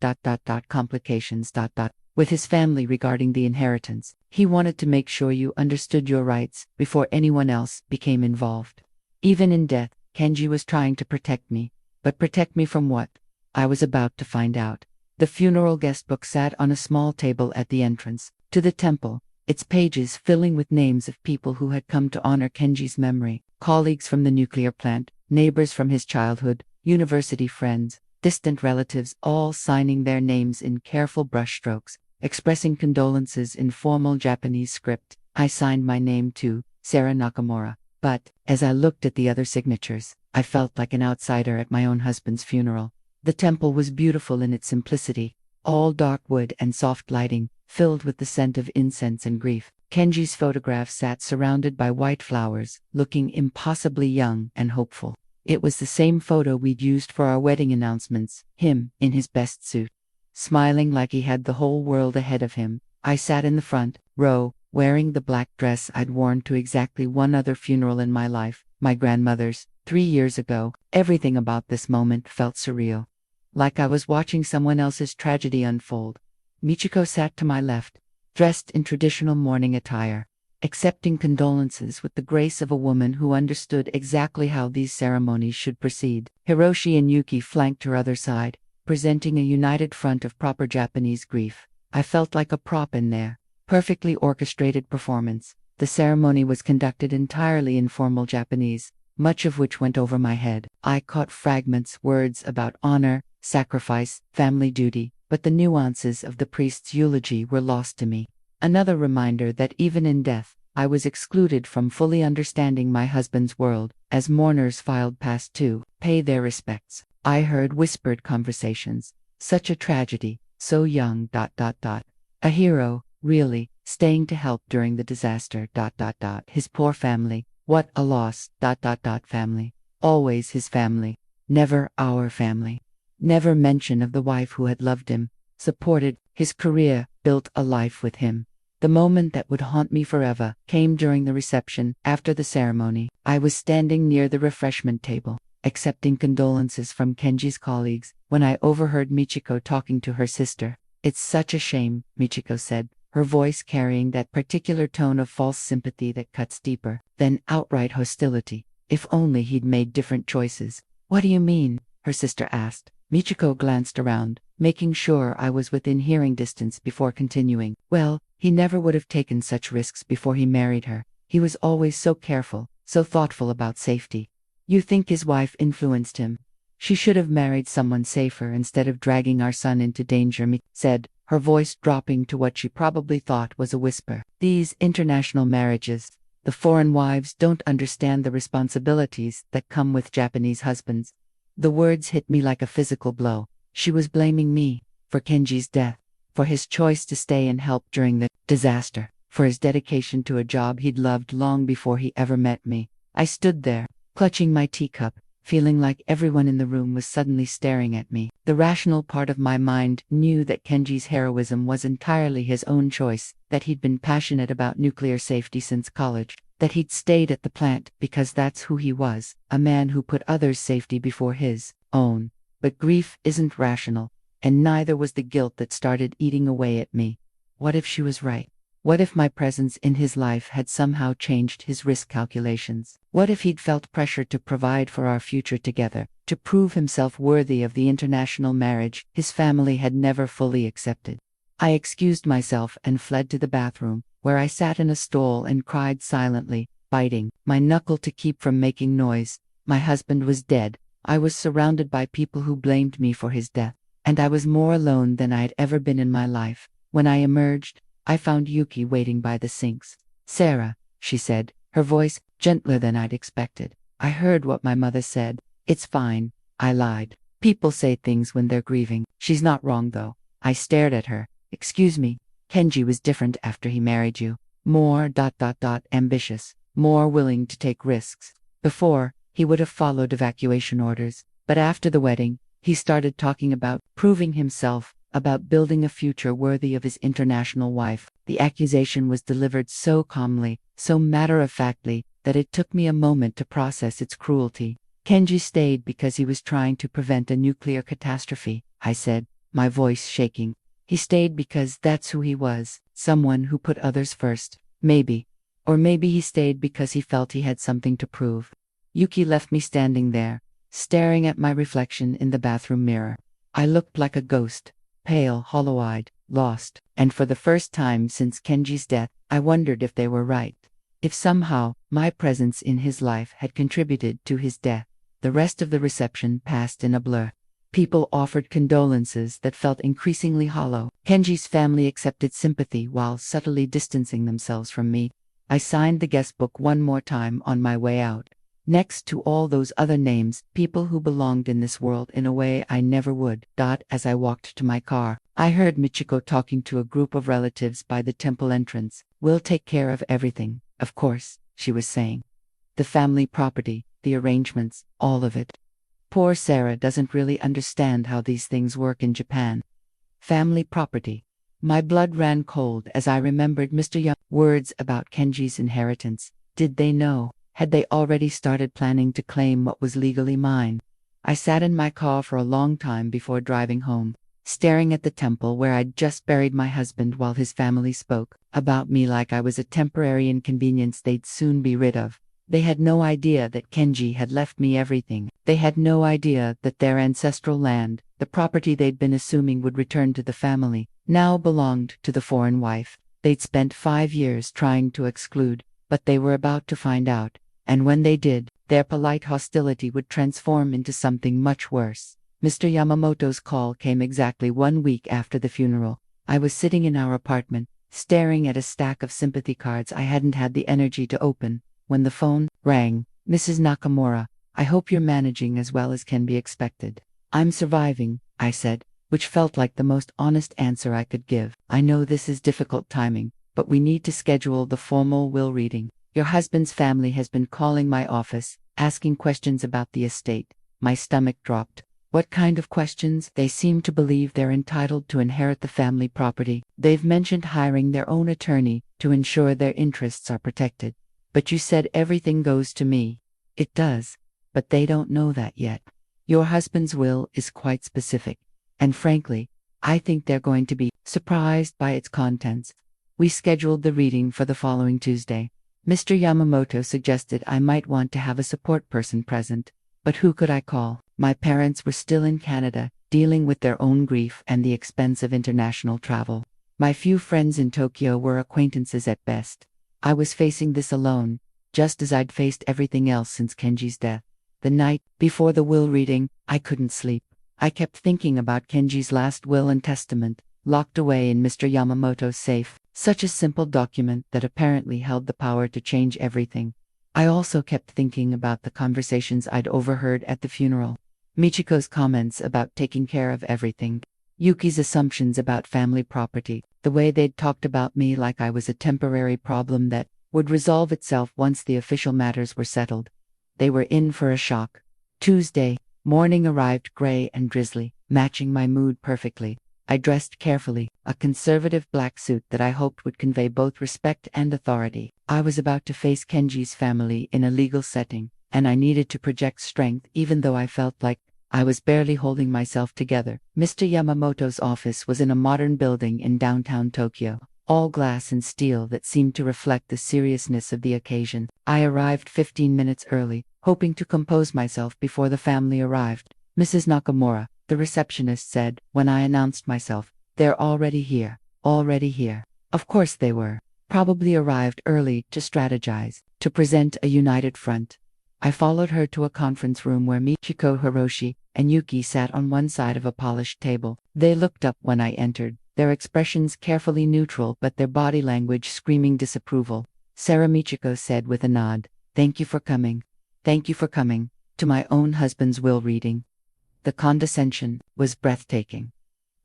complications with his family regarding the inheritance. He wanted to make sure you understood your rights before anyone else became involved. Even in death, Kenji was trying to protect me. But protect me from what? I was about to find out. The funeral guest book sat on a small table at the entrance to the temple, its pages filling with names of people who had come to honor Kenji's memory. Colleagues from the nuclear plant, neighbors from his childhood, university friends, distant relatives, all signing their names in careful brushstrokes, expressing condolences in formal Japanese script. I signed my name too, Sarah Nakamura. But, as I looked at the other signatures, I felt like an outsider at my own husband's funeral. The temple was beautiful in its simplicity, all dark wood and soft lighting, filled with the scent of incense and grief. Kenji's photograph sat surrounded by white flowers, looking impossibly young and hopeful. It was the same photo we'd used for our wedding announcements, him in his best suit. Smiling like he had the whole world ahead of him, I sat in the front row, wearing the black dress I'd worn to exactly one other funeral in my life, my grandmother's, 3 years ago. Everything about this moment felt surreal. Like I was watching someone else's tragedy unfold. Michiko sat to my left, dressed in traditional mourning attire, accepting condolences with the grace of a woman who understood exactly how these ceremonies should proceed. Hiroshi and Yuki flanked her other side, presenting a united front of proper Japanese grief. I felt like a prop in their perfectly orchestrated performance. The ceremony was conducted entirely in formal Japanese, much of which went over my head. I caught fragments, words about honor, sacrifice, family duty, but the nuances of the priest's eulogy were lost to me. Another reminder that even in death, I was excluded from fully understanding my husband's world. As mourners filed past to pay their respects, I heard whispered conversations. Such a tragedy, so young. A hero, really, staying to help during the disaster. His poor family, what a loss. Family, always his family, never our family. Never mention of the wife who had loved him, supported his career, built a life with him. The moment that would haunt me forever came during the reception. After the ceremony, I was standing near the refreshment table, accepting condolences from Kenji's colleagues, when I overheard Michiko talking to her sister. "It's such a shame," Michiko said, her voice carrying that particular tone of false sympathy that cuts deeper than outright hostility. If only he'd made different choices. "What do you mean?" her sister asked. Michiko glanced around, making sure I was within hearing distance before continuing. "Well, he never would have taken such risks before he married her. He was always so careful, so thoughtful about safety." "You think his wife influenced him? She should have married someone safer instead of dragging our son into danger," Mi said, her voice dropping to what she probably thought was a whisper. "These international marriages, the foreign wives don't understand the responsibilities that come with Japanese husbands." The words hit me like a physical blow. She was blaming me for Kenji's death, for his choice to stay and help during the disaster, for his dedication to a job he'd loved long before he ever met me. I stood there, clutching my teacup, feeling like everyone in the room was suddenly staring at me. The rational part of my mind knew that Kenji's heroism was entirely his own choice, that he'd been passionate about nuclear safety since college, that he'd stayed at the plant because that's who he was, a man who put others' safety before his own. But grief isn't rational, and neither was the guilt that started eating away at me. What if she was right? What if my presence in his life had somehow changed his risk calculations? What if he'd felt pressure to provide for our future together, to prove himself worthy of the international marriage his family had never fully accepted? I excused myself and fled to the bathroom, where I sat in a stall and cried silently, biting my knuckle to keep from making noise. My husband was dead. I was surrounded by people who blamed me for his death, and I was more alone than I'd ever been in my life. When I emerged, I found Yuki waiting by the sinks. "Sarah," she said, her voice gentler than I'd expected. "I heard what my mother said. It's fine. I lied. People say things when they're grieving. She's not wrong though." I stared at her. "Excuse me, Kenji was different after he married you. More ambitious, more willing to take risks. Before, he would have followed evacuation orders. But after the wedding, he started talking about proving himself, about building a future worthy of his international wife." The accusation was delivered so calmly, so matter-of-factly, that it took me a moment to process its cruelty. "Kenji stayed because he was trying to prevent a nuclear catastrophe," I said, my voice shaking. "He stayed because that's who he was, someone who put others first. Maybe. Or maybe he stayed because he felt he had something to prove." Yuki left me standing there, staring at my reflection in the bathroom mirror. I looked like a ghost, pale, hollow-eyed, lost, and for the first time since Kenji's death, I wondered if they were right. If somehow, my presence in his life had contributed to his death. The rest of the reception passed in a blur. People offered condolences that felt increasingly hollow. Kenji's family accepted sympathy while subtly distancing themselves from me. I signed the guest book one more time on my way out. Next to all those other names, people who belonged in this world in a way I never would. As I walked to my car, I heard Michiko talking to a group of relatives by the temple entrance. "We'll take care of everything, of course," she was saying. "The family property, the arrangements, all of it. Poor Sarah doesn't really understand how these things work in Japan." Family property. My blood ran cold as I remembered Mr. Young. Words about Kenji's inheritance. Did they know? Had they already started planning to claim what was legally mine? I sat in my car for a long time before driving home, staring at the temple where I'd just buried my husband while his family spoke about me like I was a temporary inconvenience they'd soon be rid of. They had no idea that Kenji had left me everything. They had no idea that their ancestral land, the property they'd been assuming would return to the family, now belonged to the foreign wife they'd spent 5 years trying to exclude. But they were about to find out, and when they did, their polite hostility would transform into something much worse. Mr. Yamamoto's call came exactly 1 week after the funeral. I was sitting in our apartment, staring at a stack of sympathy cards I hadn't had the energy to open, when the phone rang. "Mrs. Nakamura, I hope you're managing as well as can be expected." "I'm surviving," I said, which felt like the most honest answer I could give. "I know this is difficult timing, but we need to schedule the formal will reading. Your husband's family has been calling my office, asking questions about the estate." My stomach dropped. What kind of questions? They seem to believe they're entitled to inherit the family property. They've mentioned hiring their own attorney to ensure their interests are protected. "But you said everything goes to me." It does, but they don't know that yet. Your husband's will is quite specific, and frankly, I think they're going to be surprised by its contents. We scheduled the reading for the following Tuesday. Mr. Yamamoto suggested I might want to have a support person present, but who could I call? My parents were still in Canada, dealing with their own grief and the expense of international travel. My few friends in Tokyo were acquaintances at best. I was facing this alone, just as I'd faced everything else since Kenji's death. The night before the will reading, I couldn't sleep. I kept thinking about Kenji's last will and testament, locked away in Mr. Yamamoto's safe, such a simple document that apparently held the power to change everything. I also kept thinking about the conversations I'd overheard at the funeral. Michiko's comments about taking care of everything. Yuki's assumptions about family property, the way they'd talked about me like I was a temporary problem that would resolve itself once the official matters were settled. They were in for a shock. Tuesday morning arrived gray and drizzly, matching my mood perfectly. I dressed carefully, a conservative black suit that I hoped would convey both respect and authority. I was about to face Kenji's family in a legal setting, and I needed to project strength even though I felt like I was barely holding myself together. Mr. Yamamoto's office was in a modern building in downtown Tokyo, all glass and steel that seemed to reflect the seriousness of the occasion. I arrived 15 minutes early, hoping to compose myself before the family arrived. "Mrs. Nakamura," the receptionist said when I announced myself. "They're already here." Already here. Of course they were. Probably arrived early to strategize, to present a united front. I followed her to a conference room where Michiko, Hiroshi, and Yuki sat on one side of a polished table. They looked up when I entered, their expressions carefully neutral but their body language screaming disapproval. "Sarah," Michiko said with a nod, "Thank you for coming. Thank you for coming to my own husband's will reading." The condescension was breathtaking.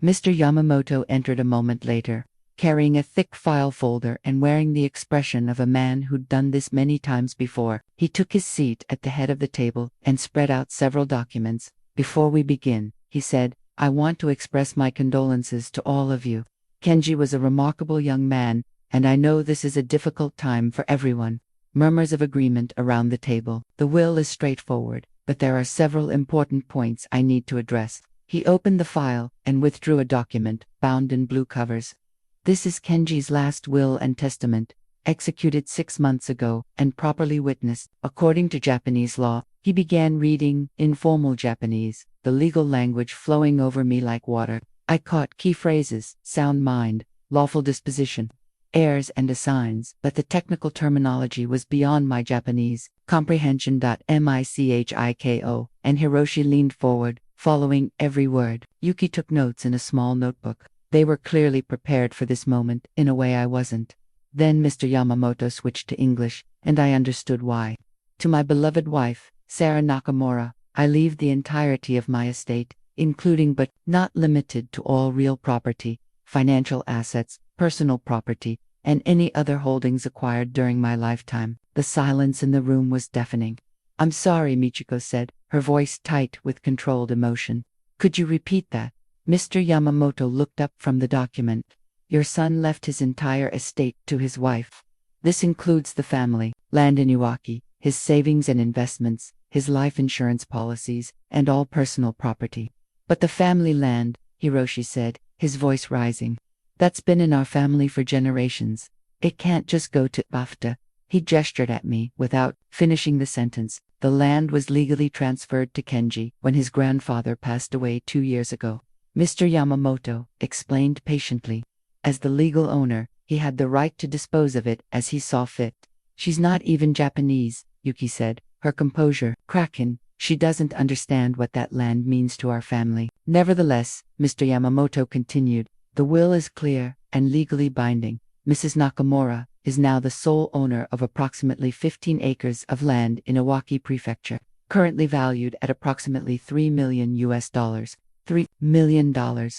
Mr. Yamamoto entered a moment later, carrying a thick file folder and wearing the expression of a man who'd done this many times before. He took his seat at the head of the table and spread out several documents. "Before we begin," he said, "I want to express my condolences to all of you. Kenji was a remarkable young man, and I know this is a difficult time for everyone." Murmurs of agreement around the table. "The will is straightforward, but there are several important points I need to address." He opened the file and withdrew a document, bound in blue covers. "This is Kenji's last will and testament, executed 6 months ago and properly witnessed according to Japanese law." He began reading in formal Japanese, the legal language flowing over me like water. I caught key phrases: sound mind, lawful disposition, heirs and assigns, but the technical terminology was beyond my Japanese comprehension. Michiko and Hiroshi leaned forward, following every word. Yuki took notes in a small notebook. They were clearly prepared for this moment, in a way I wasn't. Then Mr. Yamamoto switched to English, and I understood why. "To my beloved wife, Sarah Nakamura, I leave the entirety of my estate, including but not limited to all real property, financial assets, personal property, and any other holdings acquired during my lifetime." The silence in the room was deafening. "I'm sorry," Michiko said, her voice tight with controlled emotion. "Could you repeat that?" Mr. Yamamoto looked up from the document. Your son left his entire estate to his wife. This includes the family, land in Iwaki, his savings and investments, his life insurance policies, and all personal property. But the family land, Hiroshi said, his voice rising. That's been in our family for generations. It can't just go to BAFTA. He gestured at me without finishing the sentence. The land was legally transferred to Kenji when his grandfather passed away 2 years ago. Mr. Yamamoto explained patiently. As the legal owner, he had the right to dispose of it as he saw fit. She's not even Japanese, Yuki said, her composure cracking. She doesn't understand what that land means to our family. Nevertheless, Mr. Yamamoto continued, the will is clear and legally binding. Mrs. Nakamura is now the sole owner of approximately 15 acres of land in Iwaki Prefecture, currently valued at approximately $3 million. $3 million.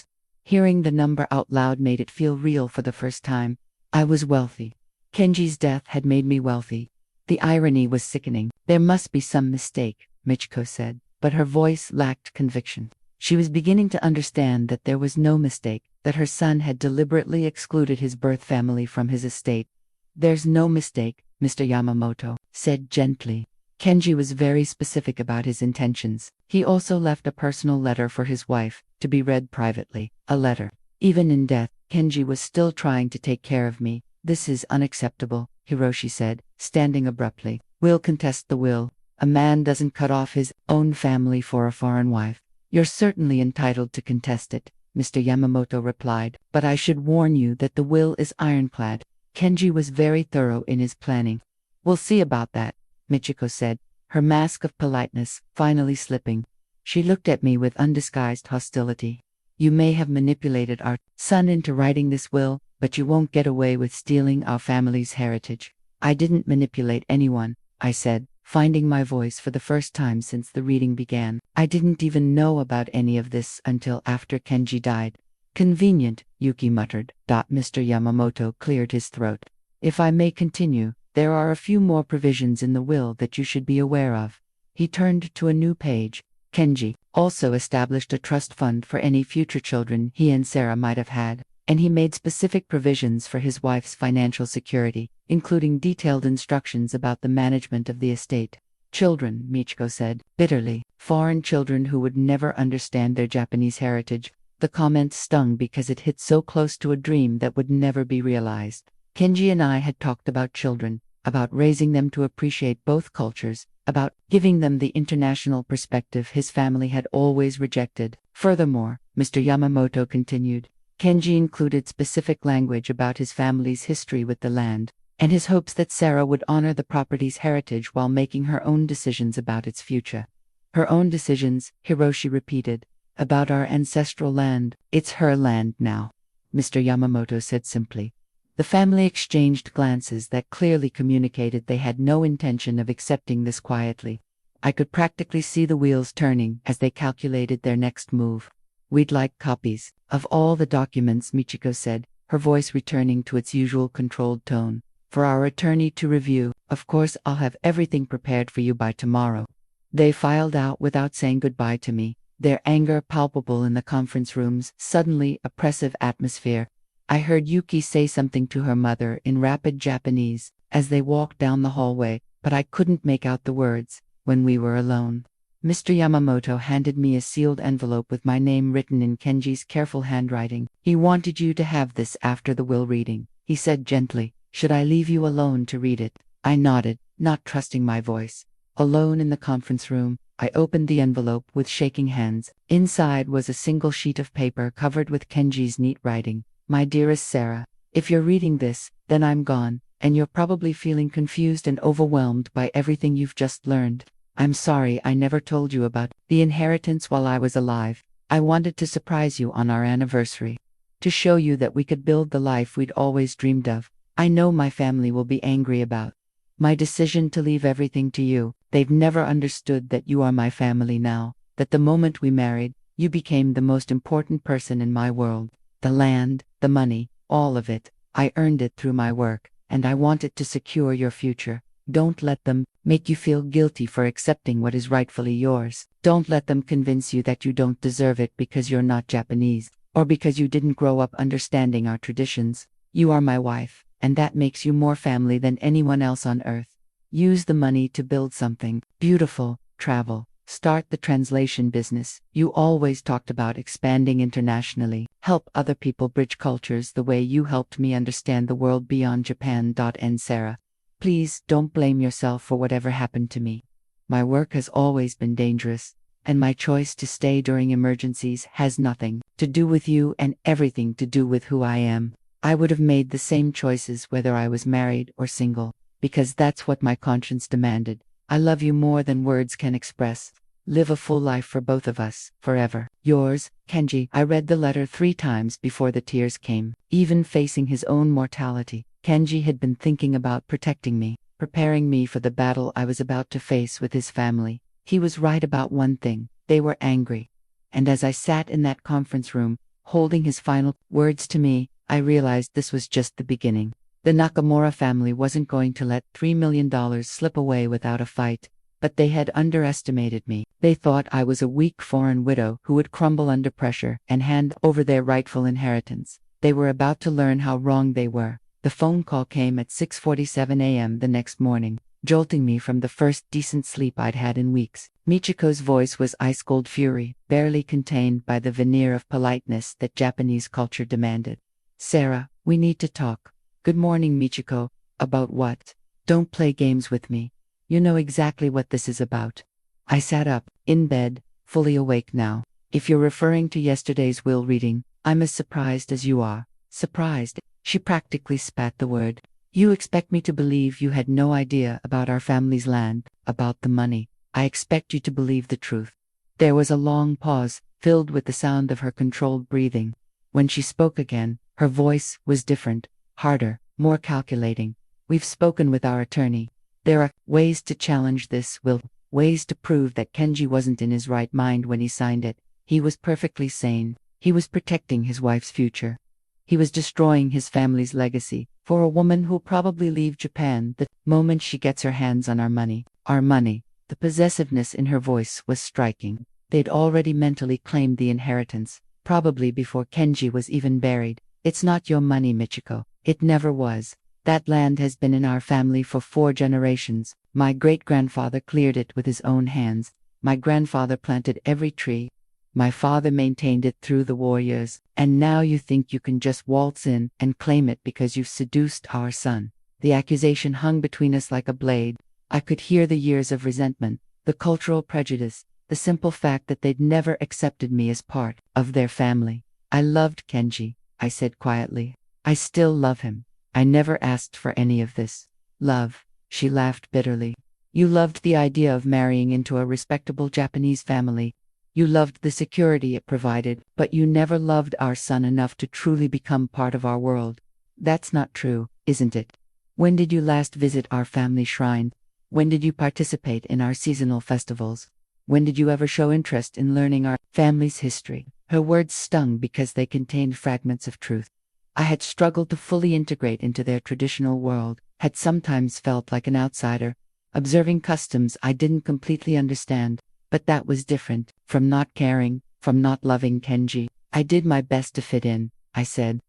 Hearing the number out loud made it feel real for the first time. I was wealthy. Kenji's death had made me wealthy. The irony was sickening. There must be some mistake, Michiko said, but her voice lacked conviction. She was beginning to understand that there was no mistake, that her son had deliberately excluded his birth family from his estate. There's no mistake, Mr. Yamamoto said gently. Kenji was very specific about his intentions. He also left a personal letter for his wife, to be read privately. A letter. Even in death, Kenji was still trying to take care of me. This is unacceptable, Hiroshi said, standing abruptly. We'll contest the will. A man doesn't cut off his own family for a foreign wife. You're certainly entitled to contest it, Mr. Yamamoto replied, but I should warn you that the will is ironclad. Kenji was very thorough in his planning. We'll see about that, Michiko said, her mask of politeness finally slipping. She looked at me with undisguised hostility. You may have manipulated our son into writing this will, but you won't get away with stealing our family's heritage. I didn't manipulate anyone, I said, finding my voice for the first time since the reading began. I didn't even know about any of this until after Kenji died. Convenient, Yuki muttered. Mr. Yamamoto cleared his throat. If I may continue, there are a few more provisions in the will that you should be aware of. He turned to a new page. Kenji also established a trust fund for any future children he and Sarah might have had, and he made specific provisions for his wife's financial security, including detailed instructions about the management of the estate. Children, Michiko said, bitterly, foreign children who would never understand their Japanese heritage. The comment stung because it hit so close to a dream that would never be realized. Kenji and I had talked about children, about raising them to appreciate both cultures, about giving them the international perspective his family had always rejected. Furthermore, Mr. Yamamoto continued, Kenji included specific language about his family's history with the land, and his hopes that Sarah would honor the property's heritage while making her own decisions about its future. Her own decisions, Hiroshi repeated, about our ancestral land. It's her land now, Mr. Yamamoto said simply. The family exchanged glances that clearly communicated they had no intention of accepting this quietly. I could practically see the wheels turning as they calculated their next move. We'd like copies of all the documents, Michiko said, her voice returning to its usual controlled tone. For our attorney to review. Of course, I'll have everything prepared for you by tomorrow. They filed out without saying goodbye to me, their anger palpable in the conference room's suddenly oppressive atmosphere. I heard Yuki say something to her mother in rapid Japanese as they walked down the hallway, but I couldn't make out the words. When we were alone, Mr. Yamamoto handed me a sealed envelope with my name written in Kenji's careful handwriting. He wanted you to have this after the will reading, he said gently. Should I leave you alone to read it? I nodded, not trusting my voice. Alone in the conference room, I opened the envelope with shaking hands. Inside was a single sheet of paper covered with Kenji's neat writing. My dearest Sarah, if you're reading this, then I'm gone, and you're probably feeling confused and overwhelmed by everything you've just learned. I'm sorry I never told you about the inheritance while I was alive. I wanted to surprise you on our anniversary, to show you that we could build the life we'd always dreamed of. I know my family will be angry about my decision to leave everything to you. They've never understood that you are my family now, that the moment we married, you became the most important person in my world. The land, the money, all of it. I earned it through my work, and I want it to secure your future. Don't let them make you feel guilty for accepting what is rightfully yours. Don't let them convince you that you don't deserve it because you're not Japanese. or because you didn't grow up understanding our traditions. You are my wife, and that makes you more family than anyone else on earth. Use the money to build something beautiful, travel, start the translation business. You always talked about expanding internationally, help other people bridge cultures the way you helped me understand the world beyond Japan. And Sarah, please don't blame yourself for whatever happened to me. My work has always been dangerous, and my choice to stay during emergencies has nothing to do with you and everything to do with who I am. I would have made the same choices whether I was married or single, because that's what my conscience demanded. I love you more than words can express. Live a full life for both of us, forever. Yours, Kenji. I read the letter 3 times before the tears came. Even facing his own mortality, Kenji had been thinking about protecting me, preparing me for the battle I was about to face with his family. He was right about one thing: they were angry. And as I sat in that conference room, holding his final words to me, I realized this was just the beginning. The Nakamura family wasn't going to let $3 million slip away without a fight. But they had underestimated me. They thought I was a weak foreign widow who would crumble under pressure and hand over their rightful inheritance. They were about to learn how wrong they were. The phone call came at 6:47 a.m. the next morning, jolting me from the first decent sleep I'd had in weeks. Michiko's voice was ice-cold fury, barely contained by the veneer of politeness that Japanese culture demanded. Sarah, we need to talk. Good morning, Michiko. About what? Don't play games with me. You know exactly what this is about. I sat up, in bed, fully awake now. If you're referring to yesterday's will reading, I'm as surprised as you are. Surprised? She practically spat the word. You expect me to believe you had no idea about our family's land, about the money. I expect you to believe the truth. There was a long pause, filled with the sound of her controlled breathing. When she spoke again, her voice was different, harder, more calculating. We've spoken with our attorney. There are ways to challenge this will, ways to prove that Kenji wasn't in his right mind when he signed it. He was perfectly sane. He was protecting his wife's future. He was destroying his family's legacy for a woman who'll probably leave Japan the moment she gets her hands on our money. Our money. The possessiveness in her voice was striking. They'd already mentally claimed the inheritance, probably before Kenji was even buried. It's not your money, Michiko. It never was. That land has been in our family for 4 generations. My great-grandfather cleared it with his own hands. My grandfather planted every tree. My father maintained it through the war years. And now you think you can just waltz in and claim it because you've seduced our son. The accusation hung between us like a blade. I could hear the years of resentment, the cultural prejudice, the simple fact that they'd never accepted me as part of their family. I loved Kenji, I said quietly. I still love him. I never asked for any of this. Love, she laughed bitterly. You loved the idea of marrying into a respectable Japanese family. You loved the security it provided, but you never loved our son enough to truly become part of our world. That's not true, isn't it? When did you last visit our family shrine? When did you participate in our seasonal festivals? When did you ever show interest in learning our family's history? Her words stung because they contained fragments of truth. I had struggled to fully integrate into their traditional world, had sometimes felt like an outsider, observing customs I didn't completely understand. But that was different from not caring, from not loving Kenji. I did my best to fit in, I said.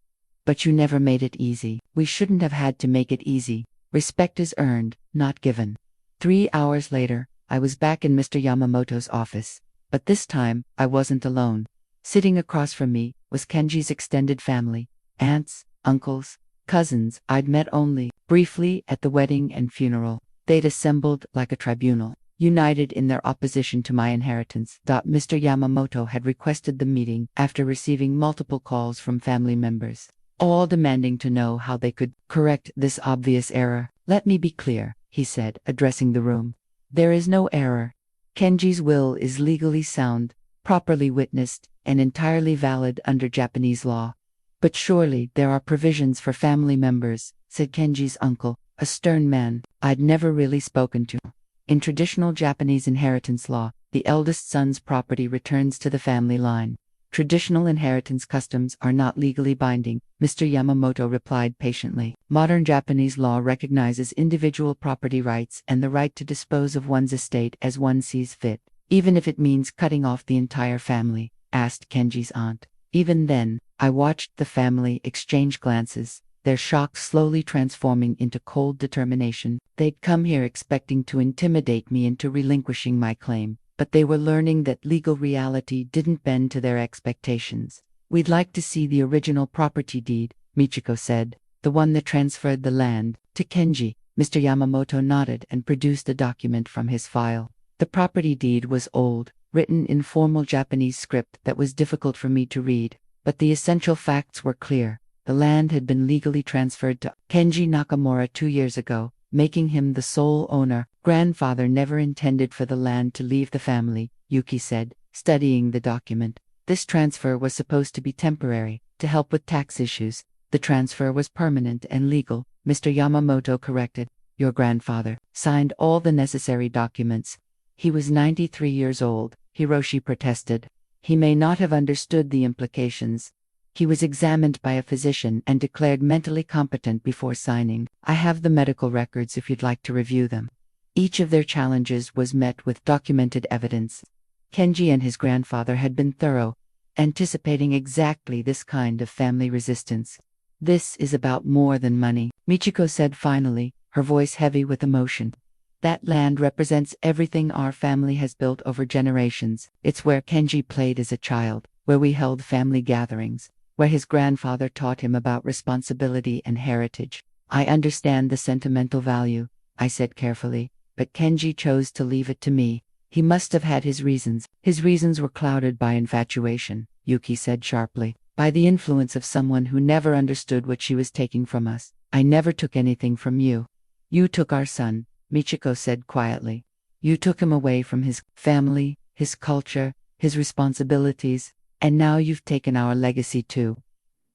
But you never made it easy. We shouldn't have had to make it easy. Respect is earned, not given. 3 hours later, I was back in Mr. Yamamoto's office. But this time, I wasn't alone. Sitting across from me was Kenji's extended family. Aunts, uncles, cousins I'd met only briefly at the wedding and funeral. They'd assembled like a tribunal, united in their opposition to my inheritance. Mr. Yamamoto had requested the meeting after receiving multiple calls from family members, all demanding to know how they could correct this obvious error. Let me be clear, he said, addressing the room. There is no error. Kenji's will is legally sound, properly witnessed, and entirely valid under Japanese law. But surely there are provisions for family members, said Kenji's uncle, a stern man I'd never really spoken to. In traditional Japanese inheritance law, the eldest son's property returns to the family line. Traditional inheritance customs are not legally binding, Mr. Yamamoto replied patiently. Modern Japanese law recognizes individual property rights and the right to dispose of one's estate as one sees fit, even if it means cutting off the entire family, asked Kenji's aunt. Even then, I watched the family exchange glances, their shock slowly transforming into cold determination. They'd come here expecting to intimidate me into relinquishing my claim, but they were learning that legal reality didn't bend to their expectations. "We'd like to see the original property deed," Michiko said, "the one that transferred the land to Kenji." Mr. Yamamoto nodded and produced a document from his file. The property deed was old, written in formal Japanese script that was difficult for me to read, but the essential facts were clear. The land had been legally transferred to Kenji Nakamura 2 years ago, making him the sole owner. "Grandfather never intended for the land to leave the family," Yuki said, studying the document. "This transfer was supposed to be temporary, to help with tax issues. The transfer was permanent and legal," Mr. Yamamoto corrected. "Your grandfather signed all the necessary documents." "He was 93 years old," Hiroshi protested. "He may not have understood the implications. He was examined by a physician and declared mentally competent before signing. I have the medical records if you'd like to review them." Each of their challenges was met with documented evidence. Kenji and his grandfather had been thorough, anticipating exactly this kind of family resistance. "This is about more than money," Michiko said finally, her voice heavy with emotion. "That land represents everything our family has built over generations. It's where Kenji played as a child, where we held family gatherings, where his grandfather taught him about responsibility and heritage. I understand the sentimental value," I said carefully, "but Kenji chose to leave it to me. He must have had his reasons." "His reasons were clouded by infatuation," Yuki said sharply, "by the influence of someone who never understood what she was taking from us. I never took anything from you." "You took our son," Michiko said quietly. "You took him away from his family, his culture, his responsibilities, and now you've taken our legacy too."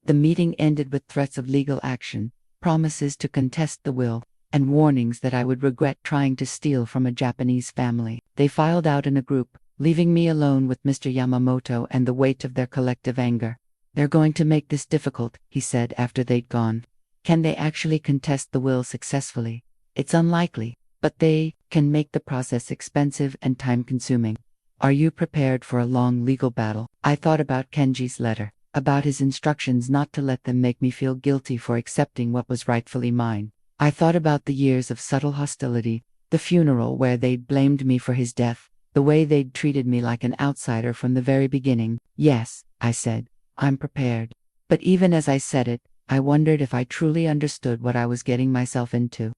The meeting ended with threats of legal action, promises to contest the will, and warnings that I would regret trying to steal from a Japanese family. They filed out in a group, leaving me alone with Mr. Yamamoto and the weight of their collective anger. "They're going to make this difficult," he said after they'd gone. "Can they actually contest the will successfully? It's unlikely, but they can make the process expensive and time-consuming. Are you prepared for a long legal battle?" I thought about Kenji's letter, about his instructions not to let them make me feel guilty for accepting what was rightfully mine. I thought about the years of subtle hostility, the funeral where they'd blamed me for his death, the way they'd treated me like an outsider from the very beginning. "Yes," I said, "I'm prepared." But even as I said it, I wondered if I truly understood what I was getting myself into.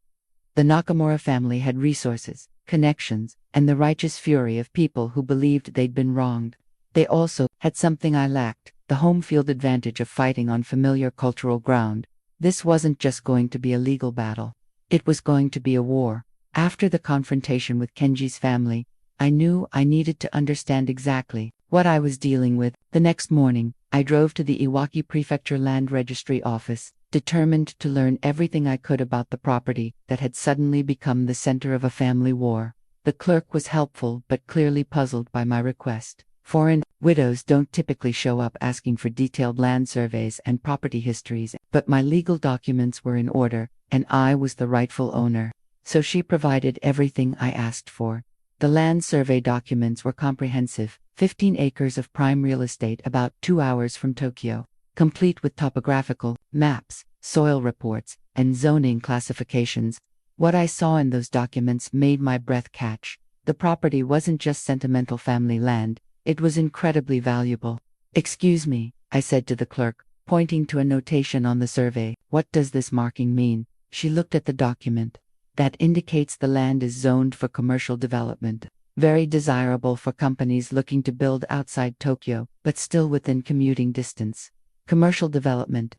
The Nakamura family had resources, connections, and the righteous fury of people who believed they'd been wronged. They also had something I lacked, the home field advantage of fighting on familiar cultural ground. This wasn't just going to be a legal battle. It was going to be a war. After the confrontation with Kenji's family, I knew I needed to understand exactly what I was dealing with. The next morning, I drove to the Iwaki Prefecture Land Registry office, determined to learn everything I could about the property that had suddenly become the center of a family war. The clerk was helpful but clearly puzzled by my request. Foreign widows don't typically show up asking for detailed land surveys and property histories, but my legal documents were in order, and I was the rightful owner. So she provided everything I asked for. The land survey documents were comprehensive, 15 acres of prime real estate about 2 hours from Tokyo, complete with topographical maps, soil reports, and zoning classifications. What I saw in those documents made my breath catch. The property wasn't just sentimental family land, it was incredibly valuable. "Excuse me," I said to the clerk, pointing to a notation on the survey. "What does this marking mean?" She looked at the document. "That indicates the land is zoned for commercial development. Very desirable for companies looking to build outside Tokyo, but still within commuting distance. Commercial development.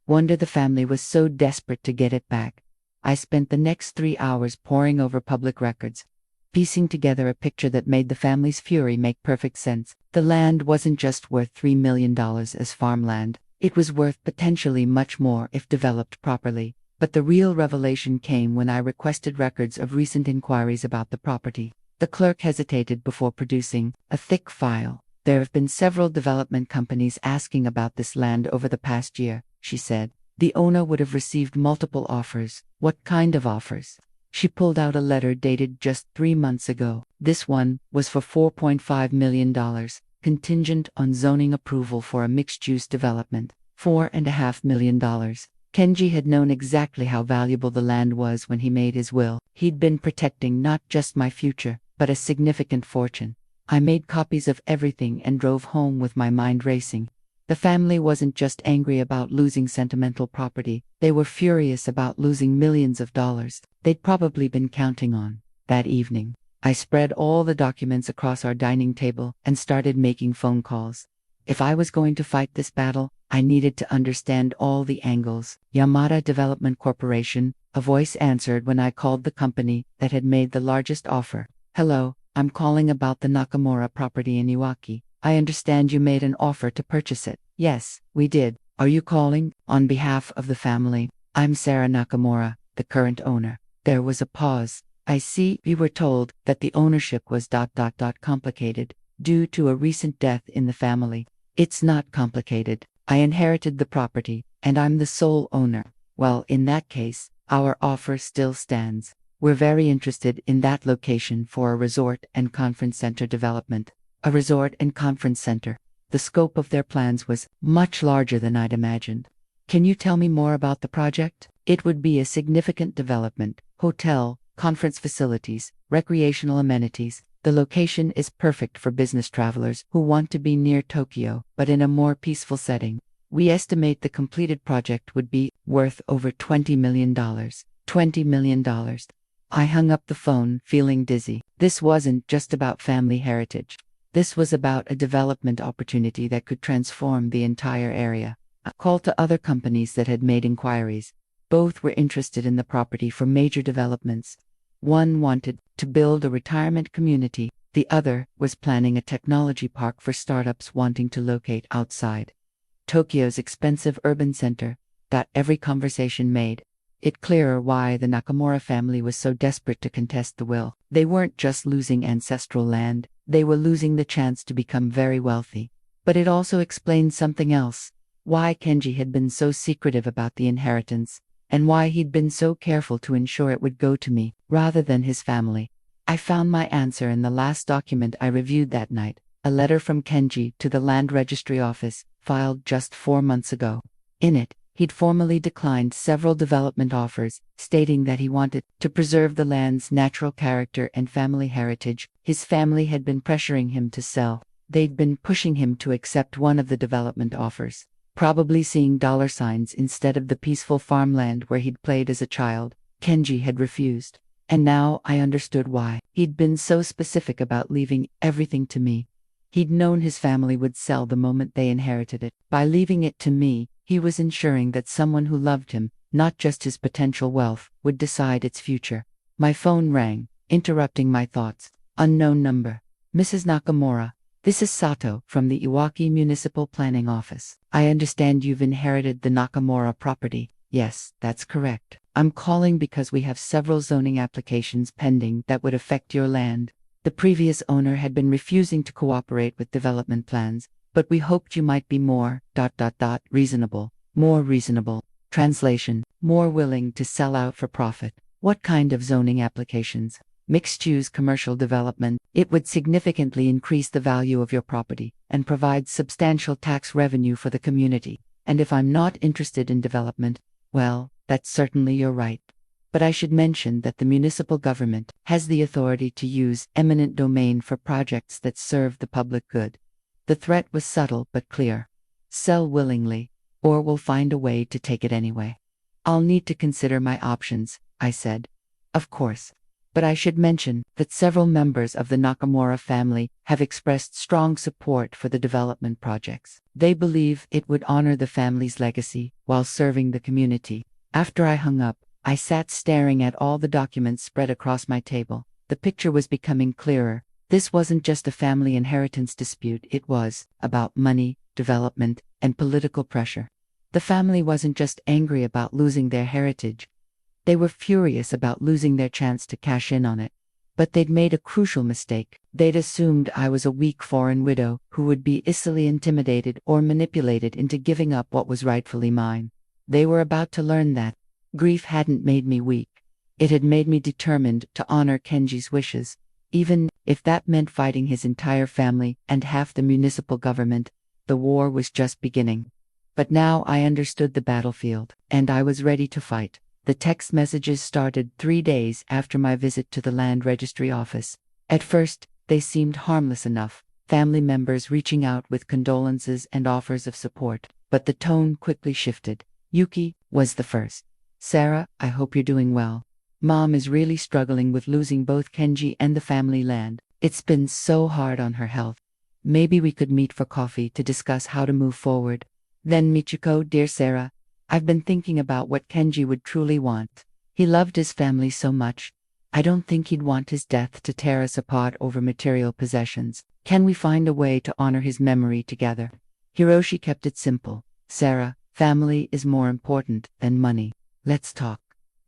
Wonder the family was so desperate to get it back." I spent the next 3 hours poring over public records, piecing together a picture that made the family's fury make perfect sense. The land wasn't just worth $3 million as farmland. It was worth potentially much more if developed properly. But the real revelation came when I requested records of recent inquiries about the property. The clerk hesitated before producing a thick file. "There have been several development companies asking about this land over the past year," she said. "The owner would have received multiple offers." "What kind of offers?" She pulled out a letter dated just 3 months ago. This one was for $4.5 million. contingent on zoning approval for a mixed-use development, $4.5 million. Kenji had known exactly how valuable the land was when he made his will. He'd been protecting not just my future, but a significant fortune. I made copies of everything and drove home with my mind racing. The family wasn't just angry about losing sentimental property, they were furious about losing millions of dollars they'd probably been counting on. That evening, I spread all the documents across our dining table and started making phone calls. If I was going to fight this battle, I needed to understand all the angles. Yamada Development Corporation, a voice answered when I called the company that had made the largest offer. Hello, I'm calling about the Nakamura property in Iwaki. I understand you made an offer to purchase it. Yes, we did. Are you calling on behalf of the family? I'm Sarah Nakamura, the current owner. There was a pause. I see. We were told that the ownership was complicated due to a recent death in the family. It's not complicated. I inherited the property, and I'm the sole owner. Well, in that case, our offer still stands. We're very interested in that location for a resort and conference center development. A resort and conference center. The scope of their plans was much larger than I'd imagined. Can you tell me more about the project? It would be a significant development: hotel, conference facilities, recreational amenities. The location is perfect for business travelers who want to be near Tokyo, but in a more peaceful setting. We estimate the completed project would be worth over $20 million. $20 million. I hung up the phone, feeling dizzy. This wasn't just about family heritage. This was about a development opportunity that could transform the entire area. I called to other companies that had made inquiries. Both were interested in the property for major developments. One wanted to build a retirement community. The other was planning a technology park for startups wanting to locate outside Tokyo's expensive urban center. That every conversation made it clearer why the Nakamura family was so desperate to contest the will. They weren't just losing ancestral land, they were losing the chance to become very wealthy. But it also explained something else: why Kenji had been so secretive about the inheritance, and why he'd been so careful to ensure it would go to me, rather than his family. I found my answer in the last document I reviewed that night, a letter from Kenji to the Land Registry Office, filed just 4 months ago. In it, he'd formally declined several development offers, stating that he wanted to preserve the land's natural character and family heritage. His family had been pressuring him to sell. They'd been pushing him to accept one of the development offers, probably seeing dollar signs instead of the peaceful farmland where he'd played as a child. Kenji had refused. And now I understood why. He'd been so specific about leaving everything to me. He'd known his family would sell the moment they inherited it. By leaving it to me, he was ensuring that someone who loved him, not just his potential wealth, would decide its future. My phone rang, interrupting my thoughts. Unknown number. Mrs. Nakamura, this is Sato from the Iwaki Municipal Planning Office. I understand you've inherited the Nakamura property. Yes, that's correct. I'm calling because we have several zoning applications pending that would affect your land. The previous owner had been refusing to cooperate with development plans, but we hoped you might be more reasonable. More reasonable. Translation: more willing to sell out for profit. What kind of zoning applications? Mixed-use commercial development. It would significantly increase the value of your property and provide substantial tax revenue for the community. And if I'm not interested in development, well, that's certainly your right. But I should mention that the municipal government has the authority to use eminent domain for projects that serve the public good. The threat was subtle but clear. Sell willingly, or we'll find a way to take it anyway. I'll need to consider my options, I said. Of course. But I should mention that several members of the Nakamura family have expressed strong support for the development projects. They believe it would honor the family's legacy while serving the community. After I hung up, I sat staring at all the documents spread across my table. The picture was becoming clearer. This wasn't just a family inheritance dispute, it was about money, development, and political pressure. The family wasn't just angry about losing their heritage. They were furious about losing their chance to cash in on it. But they'd made a crucial mistake. They'd assumed I was a weak foreign widow who would be easily intimidated or manipulated into giving up what was rightfully mine. They were about to learn that grief hadn't made me weak. It had made me determined to honor Kenji's wishes, even If that meant fighting his entire family and half the municipal government, the war was just beginning. But now I understood the battlefield, and I was ready to fight. The text messages started 3 days after my visit to the land registry office. At first, they seemed harmless enough, family members reaching out with condolences and offers of support. But the tone quickly shifted. Yuki was the first. Sarah, I hope you're doing well. Mom is really struggling with losing both Kenji and the family land. It's been so hard on her health. Maybe we could meet for coffee to discuss how to move forward. Then Michiko, dear Sarah, I've been thinking about what Kenji would truly want. He loved his family so much. I don't think he'd want his death to tear us apart over material possessions. Can we find a way to honor his memory together? Hiroshi kept it simple. Sarah, family is more important than money. Let's talk.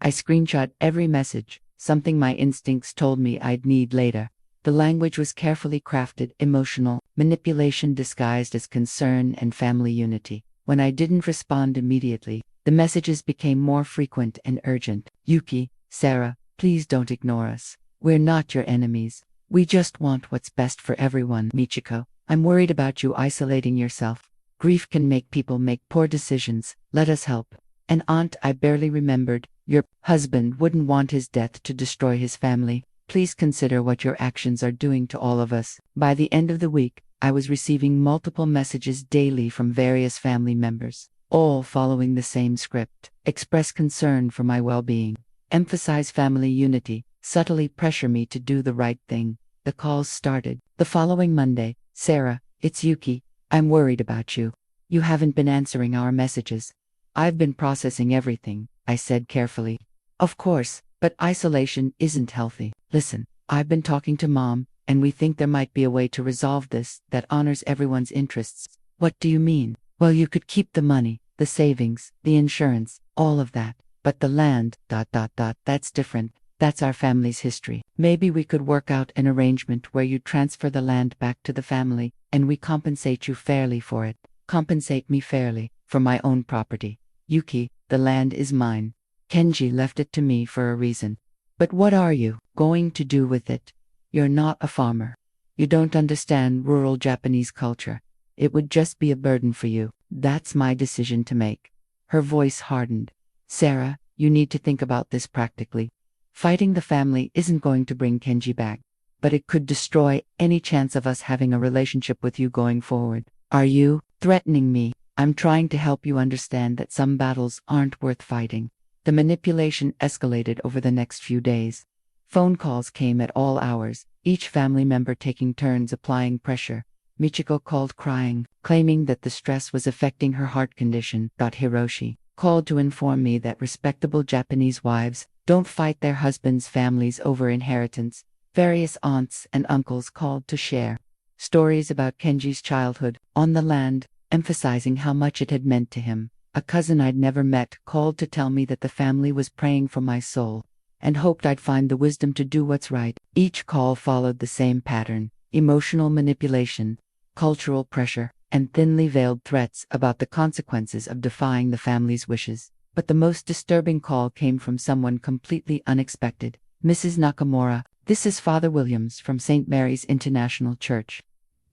I screenshot every message, something my instincts told me I'd need later. The language was carefully crafted, emotional, manipulation disguised as concern and family unity. When I didn't respond immediately, the messages became more frequent and urgent. Yuki, Sarah, please don't ignore us. We're not your enemies. We just want what's best for everyone. Michiko, I'm worried about you isolating yourself. Grief can make people make poor decisions. Let us help. And Aunt, I barely remembered. Your husband wouldn't want his death to destroy his family. Please consider what your actions are doing to all of us. By the end of the week, I was receiving multiple messages daily from various family members, all following the same script. Express concern for my well-being. Emphasize family unity. Subtly pressure me to do the right thing. The calls started. The following Monday, Sarah, it's Yuki. I'm worried about you. You haven't been answering our messages. I've been processing everything, I said carefully. Of course, but isolation isn't healthy. Listen, I've been talking to Mom, and we think there might be a way to resolve this that honors everyone's interests. What do you mean? Well, you could keep the money, the savings, the insurance, all of that. But the land, that's different. That's our family's history. Maybe we could work out an arrangement where you transfer the land back to the family, and we compensate you fairly for it. Compensate me fairly, for my own property. Yuki, the land is mine. Kenji left it to me for a reason. But what are you going to do with it? You're not a farmer. You don't understand rural Japanese culture. It would just be a burden for you. That's my decision to make. Her voice hardened. Sarah, you need to think about this practically. Fighting the family isn't going to bring Kenji back, but it could destroy any chance of us having a relationship with you going forward. Are you threatening me? I'm trying to help you understand that some battles aren't worth fighting. The manipulation escalated over the next few days. Phone calls came at all hours, each family member taking turns applying pressure. Michiko called crying, claiming that the stress was affecting her heart condition. Hiroshi called to inform me that respectable Japanese wives don't fight their husbands' families over inheritance. Various aunts and uncles called to share stories about Kenji's childhood on the land, emphasizing how much it had meant to him. A cousin I'd never met called to tell me that the family was praying for my soul and hoped I'd find the wisdom to do what's right. Each call followed the same pattern: emotional manipulation, cultural pressure, and thinly veiled threats about the consequences of defying the family's wishes. But the most disturbing call came from someone completely unexpected. Mrs. Nakamura, this is Father Williams from St. Mary's International Church.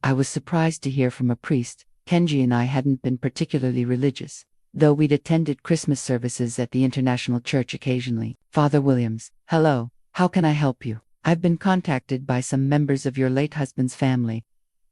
I was surprised to hear from a priest. Kenji and I hadn't been particularly religious, though we'd attended Christmas services at the International Church occasionally. Father Williams, hello, how can I help you? I've been contacted by some members of your late husband's family.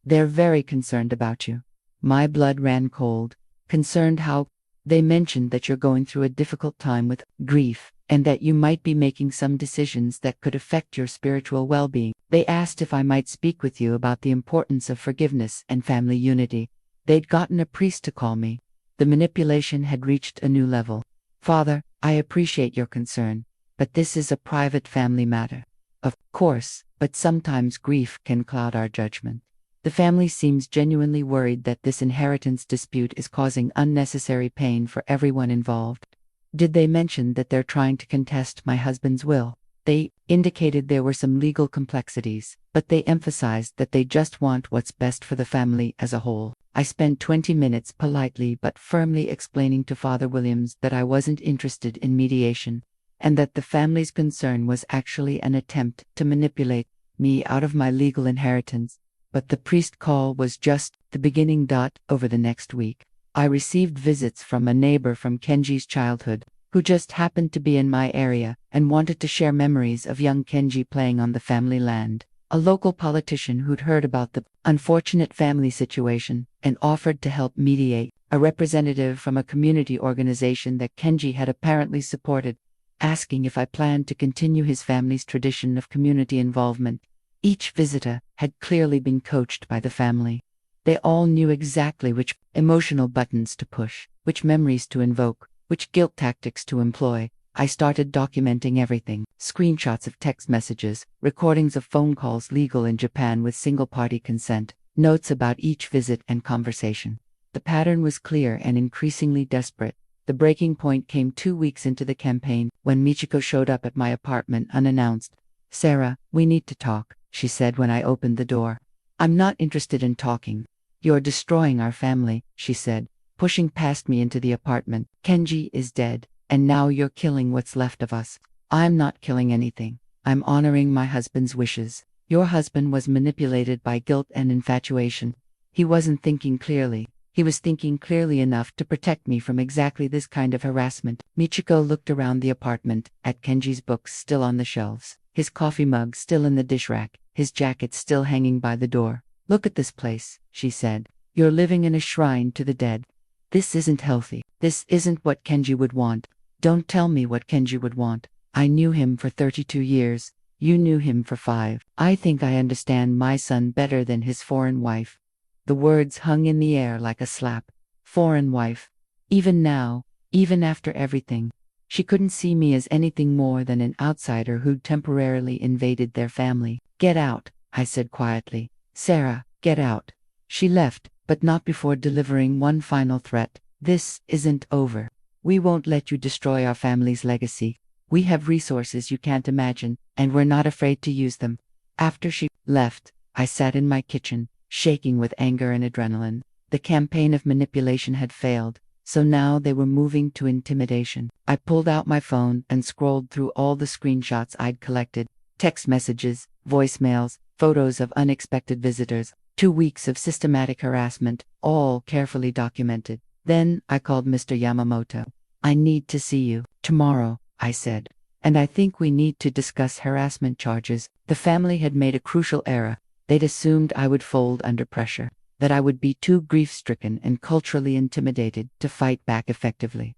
They're very concerned about you. My blood ran cold. Concerned how? They mentioned that you're going through a difficult time with grief, and that you might be making some decisions that could affect your spiritual well-being. They asked if I might speak with you about the importance of forgiveness and family unity. They'd gotten a priest to call me. The manipulation had reached a new level. Father, I appreciate your concern, but this is a private family matter. Of course, but sometimes grief can cloud our judgment. The family seems genuinely worried that this inheritance dispute is causing unnecessary pain for everyone involved. Did they mention that they're trying to contest my husband's will? They indicated there were some legal complexities, but they emphasized that they just want what's best for the family as a whole. I spent 20 minutes politely but firmly explaining to Father Williams that I wasn't interested in mediation, and that the family's concern was actually an attempt to manipulate me out of my legal inheritance. But the priest call was just the beginning. Over the next week, I received visits from a neighbor from Kenji's childhood, who just happened to be in my area and wanted to share memories of young Kenji playing on the family land. A local politician who'd heard about the unfortunate family situation and offered to help mediate. A representative from a community organization that Kenji had apparently supported, asking if I planned to continue his family's tradition of community involvement. Each visitor had clearly been coached by the family. They all knew exactly which emotional buttons to push, which memories to invoke, which guilt tactics to employ. I started documenting everything: screenshots of text messages, recordings of phone calls legal in Japan with single-party consent, notes about each visit and conversation. The pattern was clear and increasingly desperate. The breaking point came 2 weeks into the campaign, when Michiko showed up at my apartment unannounced. "Sarah, we need to talk," she said when I opened the door. "I'm not interested in talking. You're destroying our family," she said, pushing past me into the apartment. "Kenji is dead, and now you're killing what's left of us." "I'm not killing anything. I'm honoring my husband's wishes. Your husband was manipulated by guilt and infatuation. He wasn't thinking clearly. He was thinking clearly enough to protect me from exactly this kind of harassment." Michiko looked around the apartment, at Kenji's books still on the shelves, his coffee mug still in the dish rack, his jacket still hanging by the door. "Look at this place," she said. "You're living in a shrine to the dead. This isn't healthy. This isn't what Kenji would want." "Don't tell me what Kenji would want. I knew him for 32 years. You knew him for 5. I think I understand my son better than his foreign wife." The words hung in the air like a slap. Foreign wife. Even now, even after everything, she couldn't see me as anything more than an outsider who'd temporarily invaded their family. "Get out," I said quietly. "Sarah, get out." She left, but not before delivering one final threat. "This isn't over. We won't let you destroy our family's legacy. We have resources you can't imagine, and we're not afraid to use them." After she left, I sat in my kitchen, shaking with anger and adrenaline. The campaign of manipulation had failed, so now they were moving to intimidation. I pulled out my phone and scrolled through all the screenshots I'd collected: text messages, voicemails, photos of unexpected visitors, 2 weeks of systematic harassment, all carefully documented. Then I called Mr. Yamamoto. "I need to see you tomorrow," I said. "And I think we need to discuss harassment charges." The family had made a crucial error. They'd assumed I would fold under pressure, that I would be too grief-stricken and culturally intimidated to fight back effectively.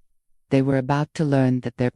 They were about to learn that their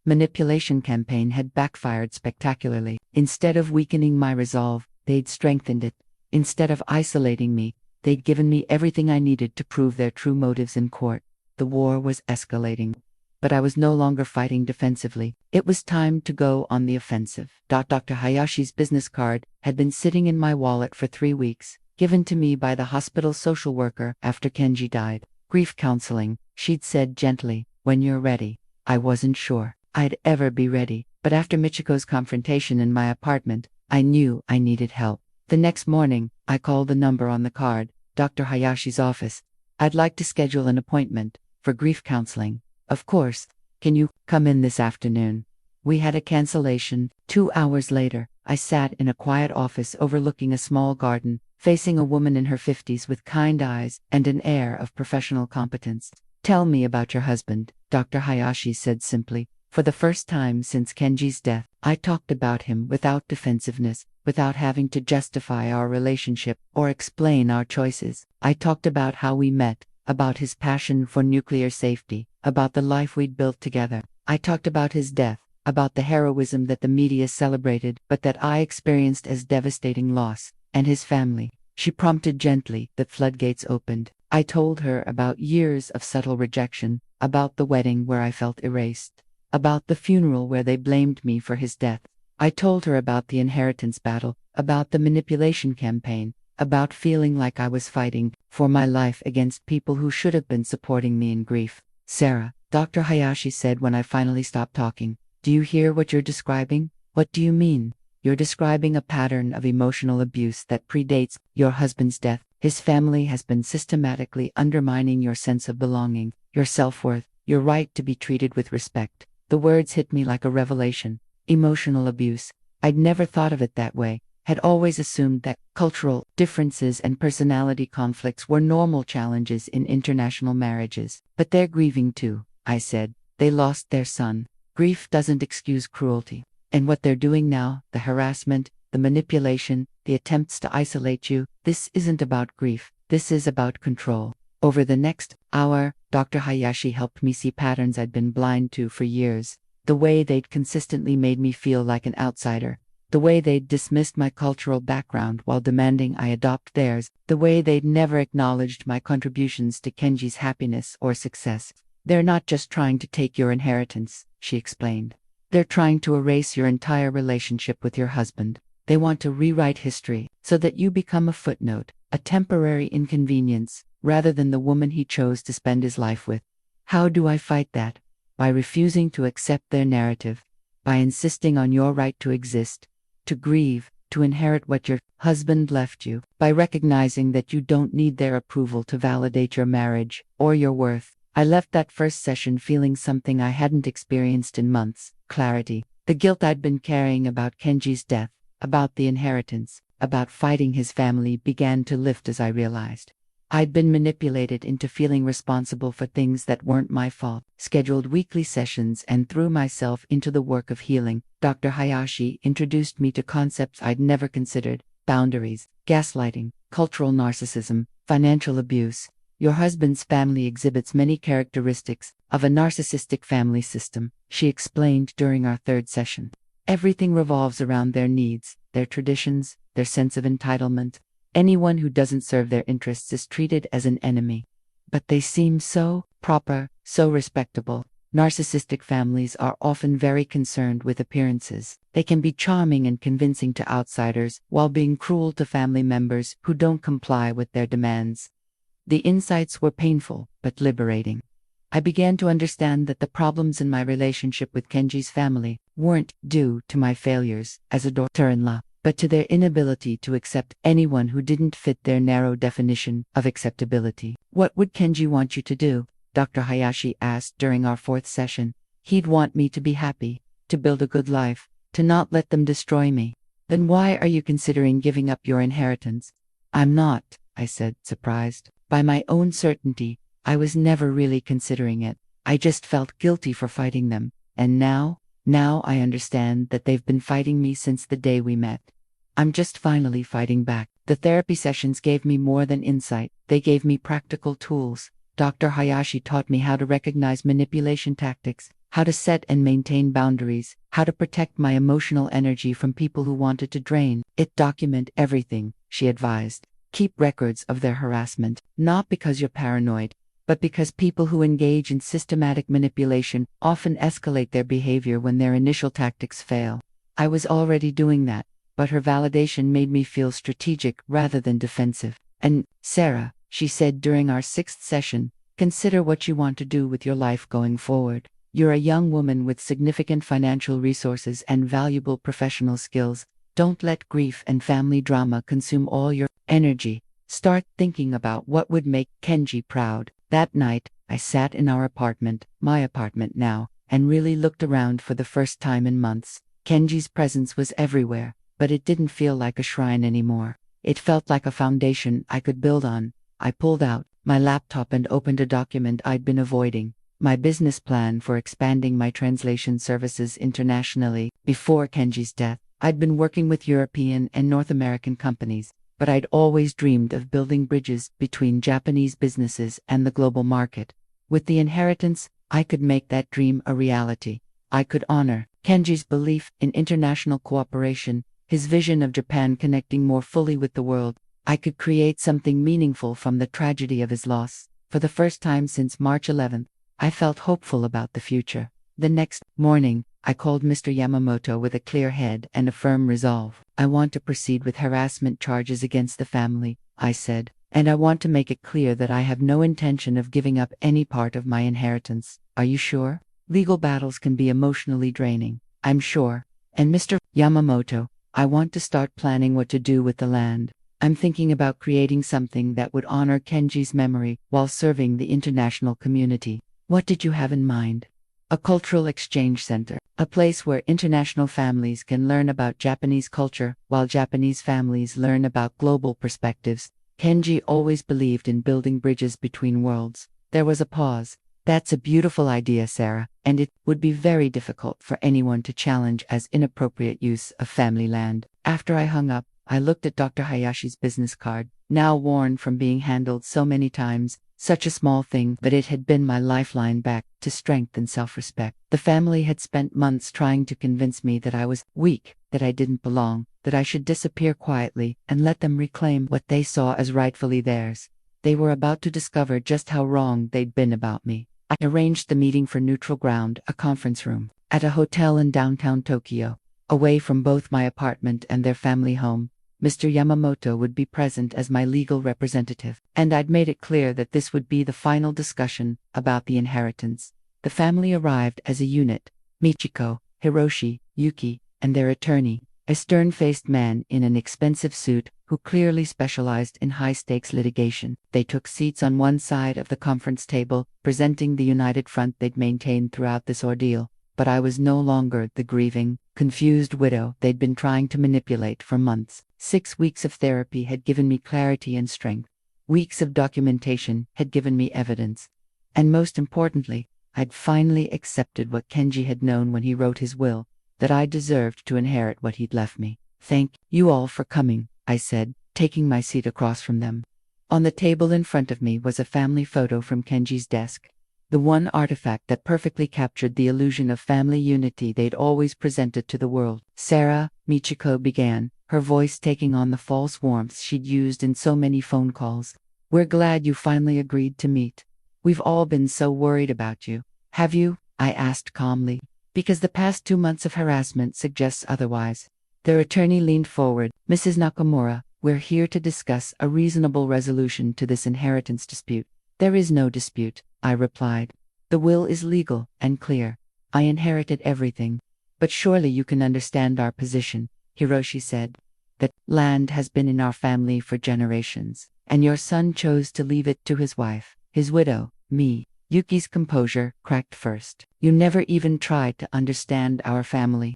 manipulation campaign had backfired spectacularly. Instead of weakening my resolve, they'd strengthened it. Instead of isolating me, they'd given me everything I needed to prove their true motives in court. The war was escalating. But I was no longer fighting defensively. It was time to go on the offensive. Dr. Hayashi's business card had been sitting in my wallet for 3 weeks, given to me by the hospital social worker after Kenji died. "Grief counseling," she'd said gently, "when you're ready." I wasn't sure I'd ever be ready, but after Michiko's confrontation in my apartment, I knew I needed help. The next morning, I called the number on the card, Dr. Hayashi's office. "I'd like to schedule an appointment for grief counseling." "Of course. Can you come in this afternoon?" We had a cancellation. 2 hours later, I sat in a quiet office overlooking a small garden, facing a woman in her 50s with kind eyes and an air of professional competence. "Tell me about your husband," Dr. Hayashi said simply. For the first time since Kenji's death, I talked about him without defensiveness, without having to justify our relationship or explain our choices. I talked about how we met, about his passion for nuclear safety, about the life we'd built together. I talked about his death, about the heroism that the media celebrated but that I experienced as devastating loss, and his family. She prompted gently. The floodgates opened. I told her about years of subtle rejection, about the wedding where I felt erased, about the funeral where they blamed me for his death. I told her about the inheritance battle, about the manipulation campaign, about feeling like I was fighting for my life against people who should have been supporting me in grief. "Sarah," Dr. Hayashi said when I finally stopped talking, "do you hear what you're describing?" "What do you mean?" "You're describing a pattern of emotional abuse that predates your husband's death. His family has been systematically undermining your sense of belonging, your self-worth, your right to be treated with respect." The words hit me like a revelation. Emotional abuse. I'd never thought of it that way. had always assumed that cultural differences and personality conflicts were normal challenges in international marriages. But they're grieving too, I said. They lost their son. Grief doesn't excuse cruelty. And what they're doing now, the harassment, the manipulation, the attempts to isolate you, this isn't about grief. This is about control. Over the next hour, Dr. Hayashi helped me see patterns I'd been blind to for years. The way they'd consistently made me feel like an outsider. The way they'd dismissed my cultural background while demanding I adopt theirs. The way they'd never acknowledged my contributions to Kenji's happiness or success. They're not just trying to take your inheritance, she explained. They're trying to erase your entire relationship with your husband. They want to rewrite history so that you become a footnote, a temporary inconvenience, rather than the woman he chose to spend his life with. How do I fight that? By refusing to accept their narrative. By insisting on your right to exist, to grieve, to inherit what your husband left you. By recognizing that you don't need their approval to validate your marriage or your worth. I left that first session feeling something I hadn't experienced in months: clarity. The guilt I'd been carrying about Kenji's death, about the inheritance, about fighting his family began to lift as I realized. I'd been manipulated into feeling responsible for things that weren't my fault, scheduled weekly sessions and threw myself into the work of healing. Dr. Hayashi introduced me to concepts I'd never considered: boundaries, gaslighting, cultural narcissism, financial abuse. Your husband's family exhibits many characteristics of a narcissistic family system, she explained during our third session. Everything revolves around their needs, their traditions, their sense of entitlement. Anyone who doesn't serve their interests is treated as an enemy. But they seem so proper, so respectable. Narcissistic families are often very concerned with appearances. They can be charming and convincing to outsiders while being cruel to family members who don't comply with their demands. The insights were painful, but liberating. I began to understand that the problems in my relationship with Kenji's family weren't due to my failures as a daughter-in-law, but to their inability to accept anyone who didn't fit their narrow definition of acceptability. What would Kenji want you to do? Dr. Hayashi asked during our fourth session. He'd want me to be happy, to build a good life, to not let them destroy me. Then why are you considering giving up your inheritance? I'm not, I said, surprised. By my own certainty, I was never really considering it. I just felt guilty for fighting them. And now I understand that they've been fighting me since the day we met. I'm just finally fighting back. The therapy sessions gave me more than insight. They gave me practical tools. Dr. Hayashi taught me how to recognize manipulation tactics, how to set and maintain boundaries, how to protect my emotional energy from people who wanted to drain it. Document everything, she advised. Keep records of their harassment, not because you're paranoid, but because people who engage in systematic manipulation often escalate their behavior when their initial tactics fail. I was already doing that, but her validation made me feel strategic rather than defensive. And, Sarah, she said during our sixth session, consider what you want to do with your life going forward. You're a young woman with significant financial resources and valuable professional skills. Don't let grief and family drama consume all your energy. Start thinking about what would make Kenji proud. That night, I sat in our apartment, my apartment now, and really looked around for the first time in months. Kenji's presence was everywhere, but it didn't feel like a shrine anymore. It felt like a foundation I could build on. I pulled out my laptop and opened a document I'd been avoiding. My business plan for expanding my translation services internationally. Before Kenji's death, I'd been working with European and North American companies, but I'd always dreamed of building bridges between Japanese businesses and the global market. With the inheritance, I could make that dream a reality. I could honor Kenji's belief in international cooperation, his vision of Japan connecting more fully with the world. I could create something meaningful from the tragedy of his loss. For the first time since March 11th, I felt hopeful about the future. The next morning, I called Mr. Yamamoto with a clear head and a firm resolve. I want to proceed with harassment charges against the family, I said, and I want to make it clear that I have no intention of giving up any part of my inheritance. Are you sure? Legal battles can be emotionally draining. I'm sure. And Mr. Yamamoto, I want to start planning what to do with the land. I'm thinking about creating something that would honor Kenji's memory while serving the international community. What did you have in mind? A cultural exchange center, a place where international families can learn about Japanese culture while Japanese families learn about global perspectives. Kenji always believed in building bridges between worlds. There was a pause. That's a beautiful idea, Sarah, and it would be very difficult for anyone to challenge as inappropriate use of family land. After I hung up, I looked at Dr. Hayashi's business card, now worn from being handled so many times. Such a small thing, but it had been my lifeline back to strength and self-respect. The family had spent months trying to convince me that I was weak, that I didn't belong, that I should disappear quietly and let them reclaim what they saw as rightfully theirs. They were about to discover just how wrong they'd been about me. I arranged the meeting for neutral ground, a conference room, at a hotel in downtown Tokyo, away from both my apartment and their family home. Mr. Yamamoto would be present as my legal representative, and I'd made it clear that this would be the final discussion about the inheritance. The family arrived as a unit: Michiko, Hiroshi, Yuki, and their attorney, a stern-faced man in an expensive suit who clearly specialized in high-stakes litigation. They took seats on one side of the conference table, presenting the united front they'd maintained throughout this ordeal. But I was no longer the grieving, confused widow they'd been trying to manipulate for months. 6 weeks of therapy had given me clarity and strength. Weeks of documentation had given me evidence. And most importantly, I'd finally accepted what Kenji had known when he wrote his will, that I deserved to inherit what he'd left me. "Thank you all for coming," I said, taking my seat across from them. On the table in front of me was a family photo from Kenji's desk. The one artifact that perfectly captured the illusion of family unity they'd always presented to the world. "Sarah," Michiko began, her voice taking on the false warmth she'd used in so many phone calls. "We're glad you finally agreed to meet. We've all been so worried about you." "Have you?" I asked calmly, because the past 2 months of harassment suggests otherwise. Their attorney leaned forward. "Mrs. Nakamura, we're here to discuss a reasonable resolution to this inheritance dispute." "There is no dispute," I replied. "The will is legal and clear. I inherited everything. But surely you can understand our position," Hiroshi said. "That land has been in our family for generations, and your son chose to leave it to his wife, his widow, me." Yuki's composure cracked first. "You never even tried to understand our family.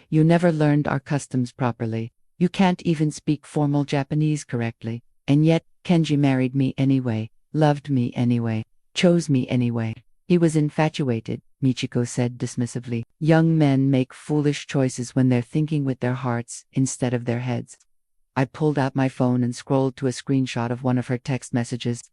You never learned our customs properly. You can't even speak formal Japanese correctly. And yet, Kenji married me anyway, loved me anyway, chose me anyway." "He was infatuated," Michiko said dismissively. "Young men make foolish choices when they're thinking with their hearts instead of their heads." I pulled out my phone and scrolled to a screenshot of one of her text messages.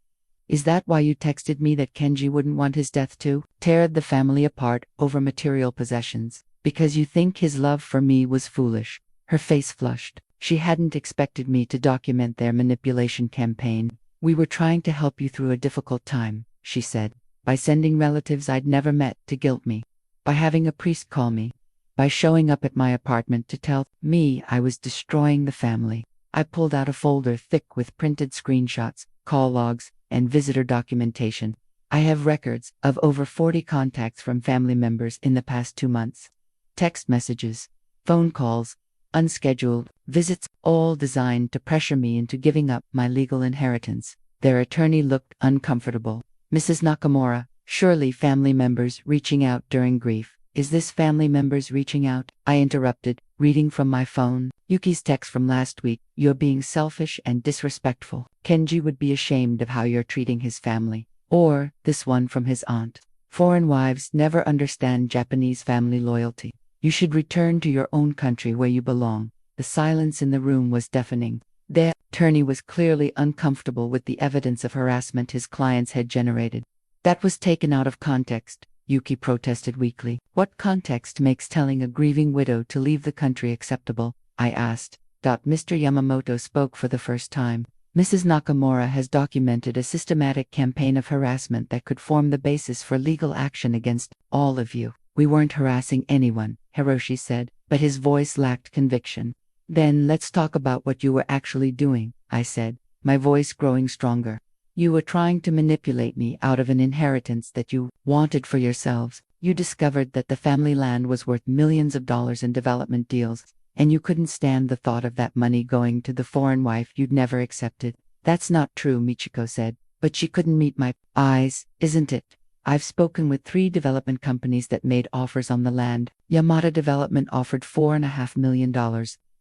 "Is that why you texted me that Kenji wouldn't want his death too? Teared the family apart over material possessions, because you think his love for me was foolish." Her face flushed. She hadn't expected me to document their manipulation campaign. "We were trying to help you through a difficult time," she said. "By sending relatives I'd never met to guilt me. By having a priest call me. By showing up at my apartment to tell me I was destroying the family." I pulled out a folder thick with printed screenshots, call logs, and visitor documentation. I have records of over 40 contacts from family members in the past 2 months. Text messages, phone calls, unscheduled visits, all designed to pressure me into giving up my legal inheritance. Their attorney looked uncomfortable. "Mrs. Nakamura, surely family members reaching out during grief." "Is this family members reaching out?" I interrupted, reading from my phone. "Yuki's text from last week. You're being selfish and disrespectful. Kenji would be ashamed of how you're treating his family." Or this one from his aunt. "Foreign wives never understand Japanese family loyalty. You should return to your own country where you belong." The silence in the room was deafening. The attorney was clearly uncomfortable with the evidence of harassment his clients had generated. "That was taken out of context," Yuki protested weakly. "What context makes telling a grieving widow to leave the country acceptable?" I asked. Mr. Yamamoto spoke for the first time. "Mrs. Nakamura has documented a systematic campaign of harassment that could form the basis for legal action against all of you." "We weren't harassing anyone," Hiroshi said, but his voice lacked conviction. "Then let's talk about what you were actually doing," I said, my voice growing stronger. "You were trying to manipulate me out of an inheritance that you wanted for yourselves. You discovered that the family land was worth millions of dollars in development deals, and you couldn't stand the thought of that money going to the foreign wife you'd never accepted." "That's not true," Michiko said, but she couldn't meet my eyes. "Isn't it?" I've spoken with 3 development companies that made offers on the land. Yamada Development offered $4.5 million.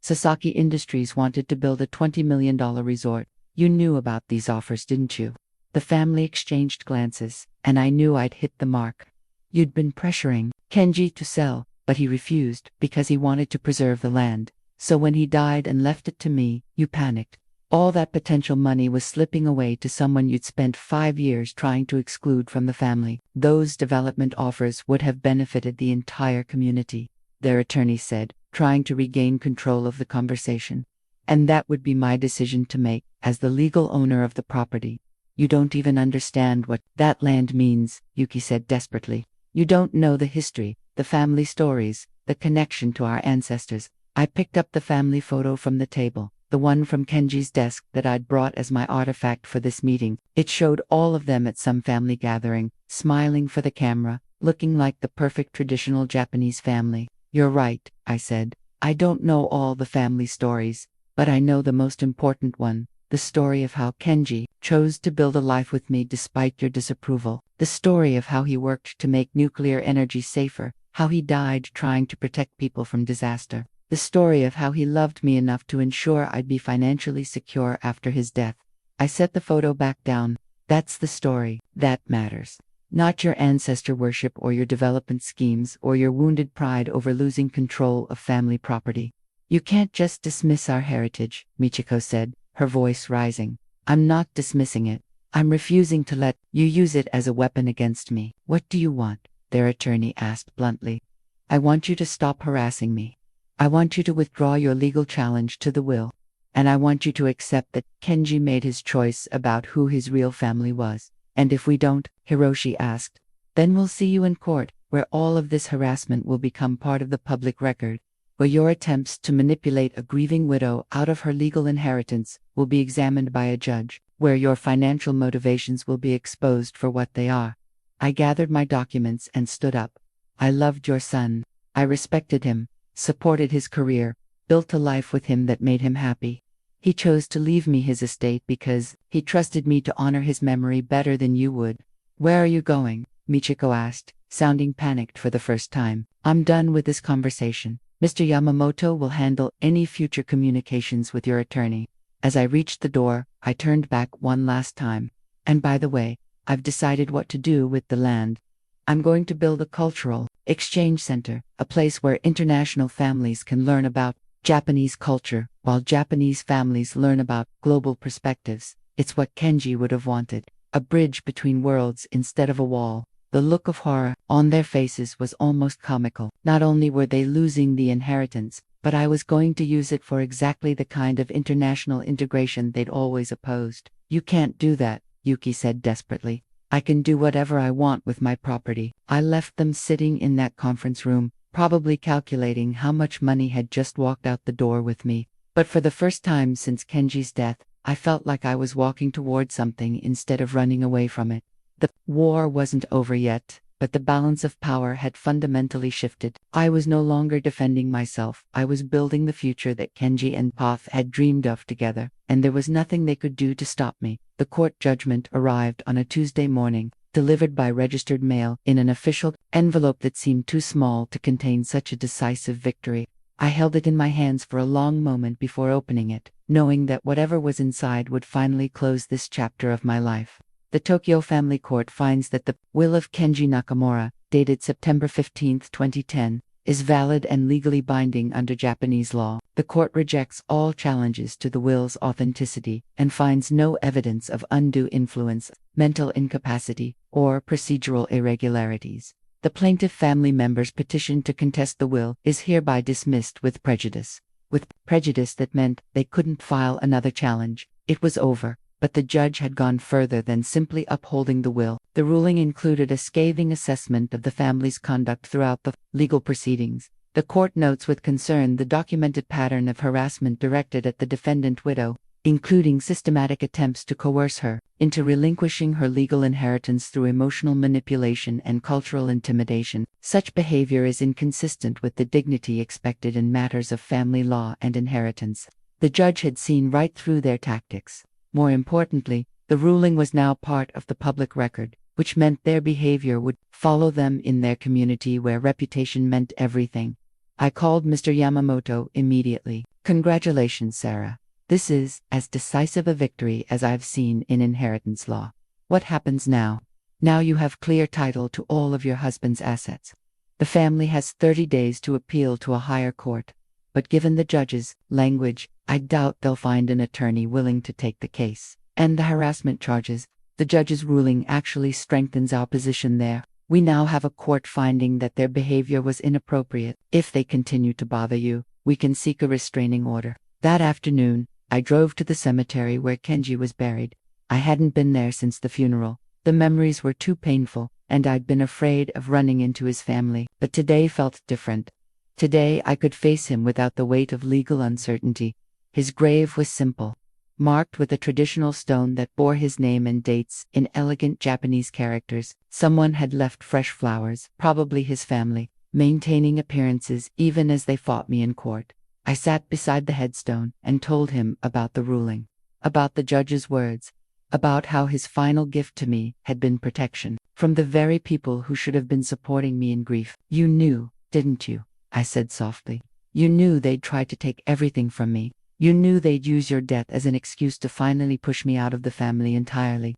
Sasaki Industries wanted to build a $20 million resort. You knew about these offers, didn't you? The family exchanged glances, and I knew I'd hit the mark. You'd been pressuring Kenji to sell, but he refused because he wanted to preserve the land. So when he died and left it to me, you panicked. All that potential money was slipping away to someone you'd spent 5 years trying to exclude from the family. Those development offers would have benefited the entire community, their attorney said, trying to regain control of the conversation. And that would be my decision to make, as the legal owner of the property. You don't even understand what that land means, Yuki said desperately. You don't know the history, the family stories, the connection to our ancestors. I picked up the family photo from the table, the one from Kenji's desk that I'd brought as my artifact for this meeting. It showed all of them at some family gathering, smiling for the camera, looking like the perfect traditional Japanese family. You're right, I said. I don't know all the family stories, but I know the most important one. The story of how Kenji chose to build a life with me despite your disapproval. The story of how he worked to make nuclear energy safer, how he died trying to protect people from disaster. The story of how he loved me enough to ensure I'd be financially secure after his death. I set the photo back down. That's the story that matters. Not your ancestor worship or your development schemes or your wounded pride over losing control of family property. You can't just dismiss our heritage, Michiko said, her voice rising. I'm not dismissing it. I'm refusing to let you use it as a weapon against me. What do you want? Their attorney asked bluntly. I want you to stop harassing me. I want you to withdraw your legal challenge to the will. And I want you to accept that Kenji made his choice about who his real family was. And if we don't, Hiroshi asked, then we'll see you in court, where all of this harassment will become part of the public record, where your attempts to manipulate a grieving widow out of her legal inheritance will be examined by a judge, where your financial motivations will be exposed for what they are. I gathered my documents and stood up. I loved your son. I respected him, supported his career, built a life with him that made him happy. He chose to leave me his estate because he trusted me to honor his memory better than you would. Where are you going? Michiko asked, sounding panicked for the first time. I'm done with this conversation. Mr. Yamamoto will handle any future communications with your attorney. As I reached the door, I turned back one last time. And by the way, I've decided what to do with the land. I'm going to build a cultural exchange center, a place where international families can learn about Japanese culture, while Japanese families learn about global perspectives. It's what Kenji would have wanted. A bridge between worlds instead of a wall. The look of horror on their faces was almost comical. Not only were they losing the inheritance, but I was going to use it for exactly the kind of international integration they'd always opposed. You can't do that, Yuki said desperately. I can do whatever I want with my property. I left them sitting in that conference room, probably calculating how much money had just walked out the door with me. But for the first time since Kenji's death, I felt like I was walking toward something instead of running away from it. The war wasn't over yet, but the balance of power had fundamentally shifted. I was no longer defending myself. I was building the future that Kenji and Path had dreamed of together, and there was nothing they could do to stop me. The court judgment arrived on a Tuesday morning, delivered by registered mail in an official envelope that seemed too small to contain such a decisive victory. I held it in my hands for a long moment before opening it, knowing that whatever was inside would finally close this chapter of my life. The Tokyo Family Court finds that the will of Kenji Nakamura, dated September 15, 2010, is valid and legally binding under Japanese law. The court rejects all challenges to the will's authenticity and finds no evidence of undue influence, mental incapacity, or procedural irregularities. The plaintiff family member's petition to contest the will is hereby dismissed with prejudice. With prejudice that meant they couldn't file another challenge. It was over. But the judge had gone further than simply upholding the will. The ruling included a scathing assessment of the family's conduct throughout the legal proceedings. The court notes with concern the documented pattern of harassment directed at the defendant widow, including systematic attempts to coerce her into relinquishing her legal inheritance through emotional manipulation and cultural intimidation. Such behavior is inconsistent with the dignity expected in matters of family law and inheritance. The judge had seen right through their tactics. More importantly, the ruling was now part of the public record. which meant their behavior would follow them in their community where reputation meant everything. I called Mr. Yamamoto immediately. "Congratulations, Sarah. This is as decisive a victory as I've seen in inheritance law. What happens now?" "Now you have clear title to all of your husband's assets. The family has 30 days to appeal to a higher court. But given the judge's language, I doubt they'll find an attorney willing to take the case. And the harassment charges, the judge's ruling actually strengthens our position there. We now have a court finding that their behavior was inappropriate. If they continue to bother you, we can seek a restraining order." That afternoon, I drove to the cemetery where Kenji was buried. I hadn't been there since the funeral. The memories were too painful, and I'd been afraid of running into his family. But today felt different. Today I could face him without the weight of legal uncertainty. His grave was simple, marked with a traditional stone that bore his name and dates in elegant Japanese characters. Someone had left fresh flowers, probably his family, maintaining appearances even as they fought me in court. I sat beside the headstone and told him about the ruling, about the judge's words, about how his final gift to me had been protection from the very people who should have been supporting me in grief. "You knew, didn't you?" I said softly. "You knew they'd try to take everything from me. You knew they'd use your death as an excuse to finally push me out of the family entirely."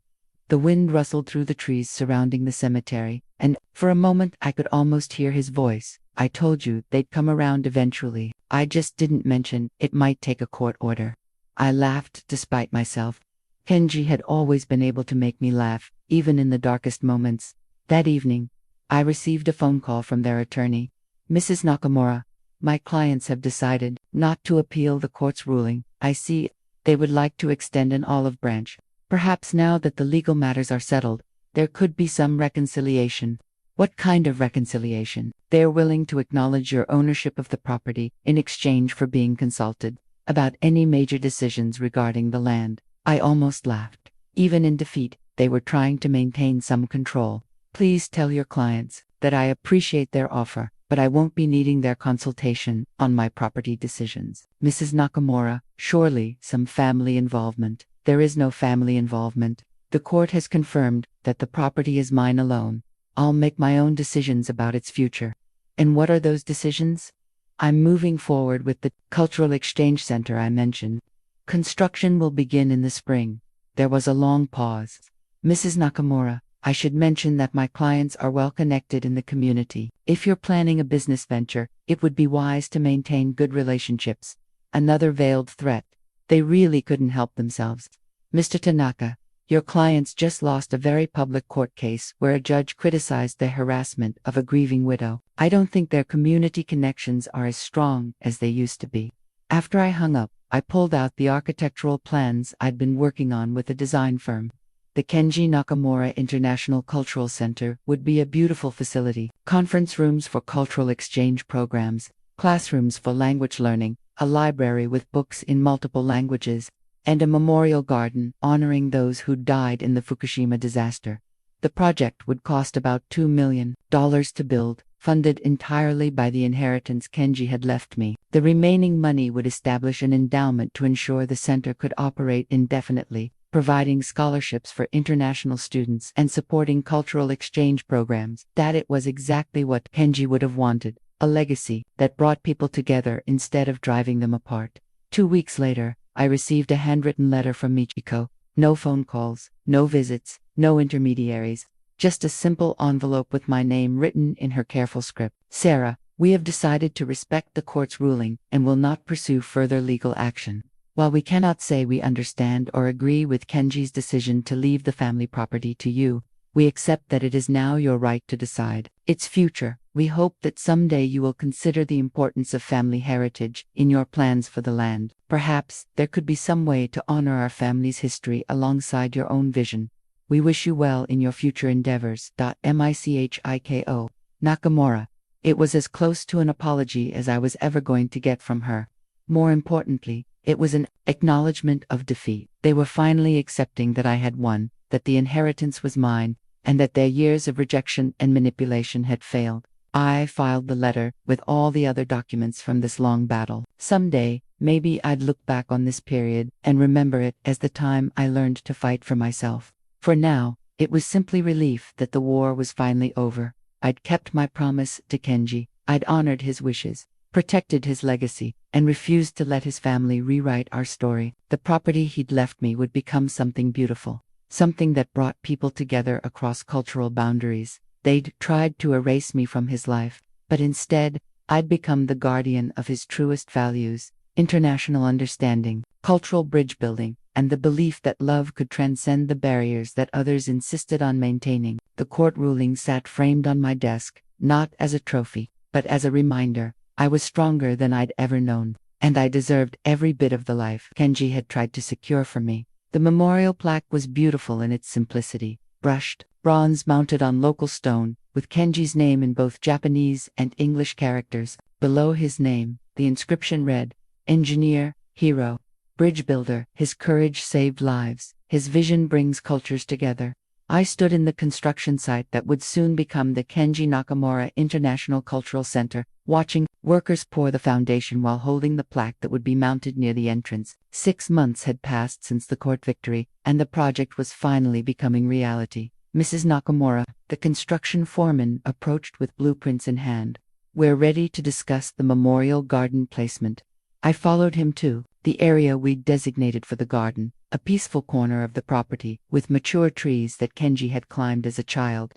The wind rustled through the trees surrounding the cemetery, and for a moment I could almost hear his voice. "I told you they'd come around eventually. I just didn't mention it might take a court order." I laughed despite myself. Kenji had always been able to make me laugh, even in the darkest moments. That evening, I received a phone call from their attorney. "Mrs. Nakamura, my clients have decided not to appeal the court's ruling. I see they would like to extend an olive branch. Perhaps now that the legal matters are settled, there could be some reconciliation." "What kind of reconciliation?" "They are willing to acknowledge your ownership of the property in exchange for being consulted about any major decisions regarding the land." I almost laughed. Even in defeat, they were trying to maintain some control. "Please tell your clients that I appreciate their offer, but I won't be needing their consultation on my property decisions." "Mrs. Nakamura, surely some family involvement." "There is no family involvement. The court has confirmed that the property is mine alone. I'll make my own decisions about its future." "And what are those decisions?" "I'm moving forward with the cultural exchange center I mentioned. Construction will begin in the spring." There was a long pause. "Mrs. Nakamura, I should mention that my clients are well connected in the community. If you're planning a business venture, it would be wise to maintain good relationships." Another veiled threat. They really couldn't help themselves. "Mr. Tanaka, your clients just lost a very public court case where a judge criticized the harassment of a grieving widow. I don't think their community connections are as strong as they used to be." After I hung up, I pulled out the architectural plans I'd been working on with a design firm. The Kenji Nakamura International Cultural Center would be a beautiful facility. Conference rooms for cultural exchange programs, classrooms for language learning, a library with books in multiple languages, and a memorial garden honoring those who died in the Fukushima disaster. The project would cost about $2 million to build, funded entirely by the inheritance Kenji had left me. The remaining money would establish an endowment to ensure the center could operate indefinitely, providing scholarships for international students and supporting cultural exchange programs. That it was exactly what Kenji would have wanted, a legacy that brought people together instead of driving them apart. 2 weeks later, I received a handwritten letter from Michiko. No phone calls, no visits, no intermediaries. Just a simple envelope with my name written in her careful script. "Sarah, we have decided to respect the court's ruling and will not pursue further legal action. While we cannot say we understand or agree with Kenji's decision to leave the family property to you, we accept that it is now your right to decide its future. We hope that someday you will consider the importance of family heritage in your plans for the land. Perhaps there could be some way to honor our family's history alongside your own vision. We wish you well in your future endeavors. Michiko Nakamura." It was as close to an apology as I was ever going to get from her. More importantly, it was an acknowledgement of defeat. They were finally accepting that I had won, that the inheritance was mine, and that their years of rejection and manipulation had failed. I filed the letter with all the other documents from this long battle. Someday, maybe I'd look back on this period and remember it as the time I learned to fight for myself. For now, It was simply relief that the war was finally over. I'd kept my promise to Kenji. I'd honored his wishes, protected his legacy, and refused to let his family rewrite our story. The property he'd left me would become something beautiful, something that brought people together across cultural boundaries. They'd tried to erase me from his life, but instead, I'd become the guardian of his truest values: international understanding, cultural bridge building, and the belief that love could transcend the barriers that others insisted on maintaining. The court ruling sat framed on my desk, not as a trophy, but as a reminder. I was stronger than I'd ever known, and I deserved every bit of the life Kenji had tried to secure for me. The memorial plaque was beautiful in its simplicity: brushed bronze mounted on local stone, with Kenji's name in both Japanese and English characters. Below his name, the inscription read, "Engineer, hero, bridge builder. His courage saved lives. His vision brings cultures together." I stood in the construction site that would soon become the Kenji Nakamura International Cultural Center, watching workers pour the foundation while holding the plaque that would be mounted near the entrance. 6 months had passed since the court victory, and the project was finally becoming reality. Mrs. Nakamura, the construction foreman, approached with blueprints in hand. "We're ready to discuss the memorial garden placement." I followed him to the area we'd designated for the garden, a peaceful corner of the property, with mature trees that Kenji had climbed as a child.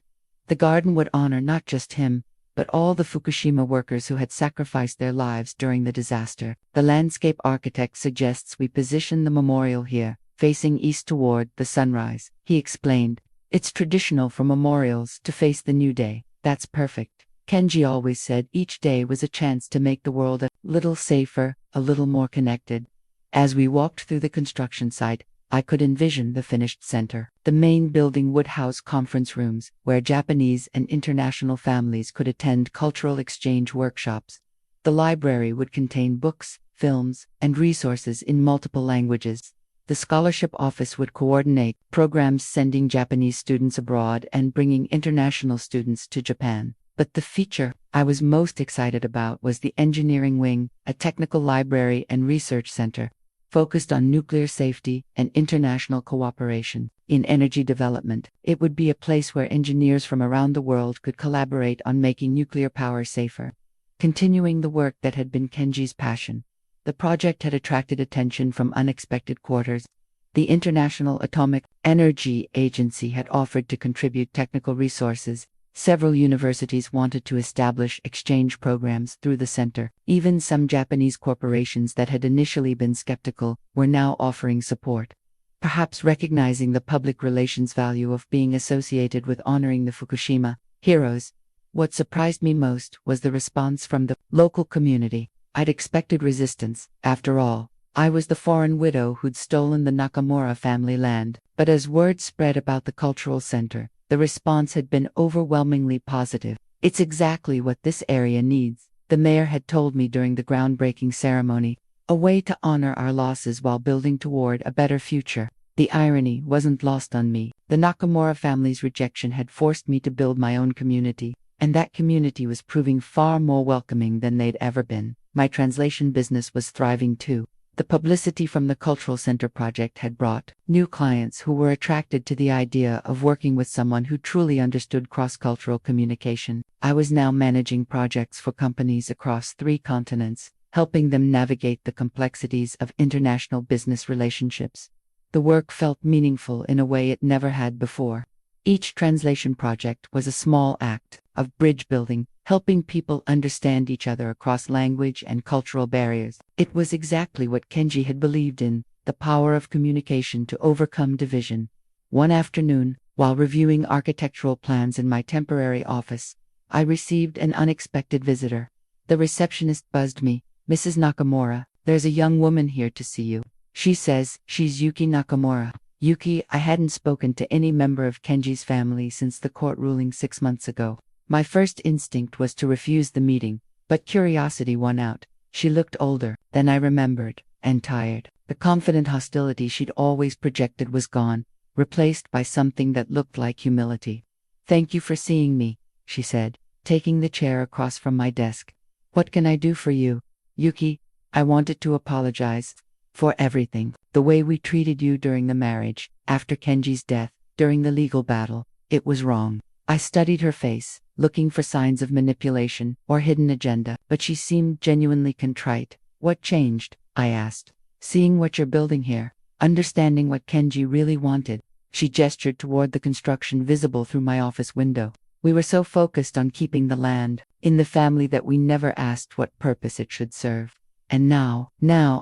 The garden would honor not just him, but all the Fukushima workers who had sacrificed their lives during the disaster. "The landscape architect suggests we position the memorial here, facing east toward the sunrise," he explained. "It's traditional for memorials to face the new day." "That's perfect." Kenji always said each day was a chance to make the world a little safer, a little more connected. As we walked through the construction site, I could envision the finished center. The main building would house conference rooms, where Japanese and international families could attend cultural exchange workshops. The library would contain books, films, and resources in multiple languages. The scholarship office would coordinate programs sending Japanese students abroad and bringing international students to Japan. But the feature I was most excited about was the engineering wing, a technical library and research center, focused on nuclear safety and international cooperation. In energy development, it would be a place where engineers from around the world could collaborate on making nuclear power safer, continuing the work that had been Kenji's passion. The project had attracted attention from unexpected quarters. The International Atomic Energy Agency had offered to contribute technical resources. Several universities wanted to establish exchange programs through the center. Even some Japanese corporations that had initially been skeptical were now offering support, perhaps recognizing the public relations value of being associated with honoring the Fukushima heroes. What surprised me most was the response from the local community. I'd expected resistance. After all, I was the foreign widow who'd stolen the Nakamura family land. But as word spread about the cultural center, the response had been overwhelmingly positive. "It's exactly what this area needs," the mayor had told me during the groundbreaking ceremony. "A way to honor our losses while building toward a better future." The irony wasn't lost on me. The Nakamura family's rejection had forced me to build my own community, and that community was proving far more welcoming than they'd ever been. My translation business was thriving too. The publicity from the Cultural Center project had brought new clients who were attracted to the idea of working with someone who truly understood cross-cultural communication. I was now managing projects for companies across 3 continents, helping them navigate the complexities of international business relationships. The work felt meaningful in a way it never had before. Each translation project was a small act of bridge building, helping people understand each other across language and cultural barriers. It was exactly what Kenji had believed in, the power of communication to overcome division. One afternoon, while reviewing architectural plans in my temporary office, I received an unexpected visitor. The receptionist buzzed me. "Mrs. Nakamura, there's a young woman here to see you. She says she's Yuki Nakamura." Yuki. I hadn't spoken to any member of Kenji's family since the court ruling 6 months ago. My first instinct was to refuse the meeting, but curiosity won out. She looked older than I remembered, and tired. The confident hostility she'd always projected was gone, replaced by something that looked like humility. "Thank you for seeing me," she said, taking the chair across from my desk. "What can I do for you?" "Yuki, I wanted to apologize for everything. The way we treated you during the marriage, after Kenji's death, during the legal battle, it was wrong. I studied her face, looking for signs of manipulation or hidden agenda, but she seemed genuinely contrite. What changed? I asked. Seeing what you're building here, understanding what Kenji really wanted. She gestured toward the construction visible through my office window. We were so focused on keeping the land in the family that we never asked what purpose it should serve. And now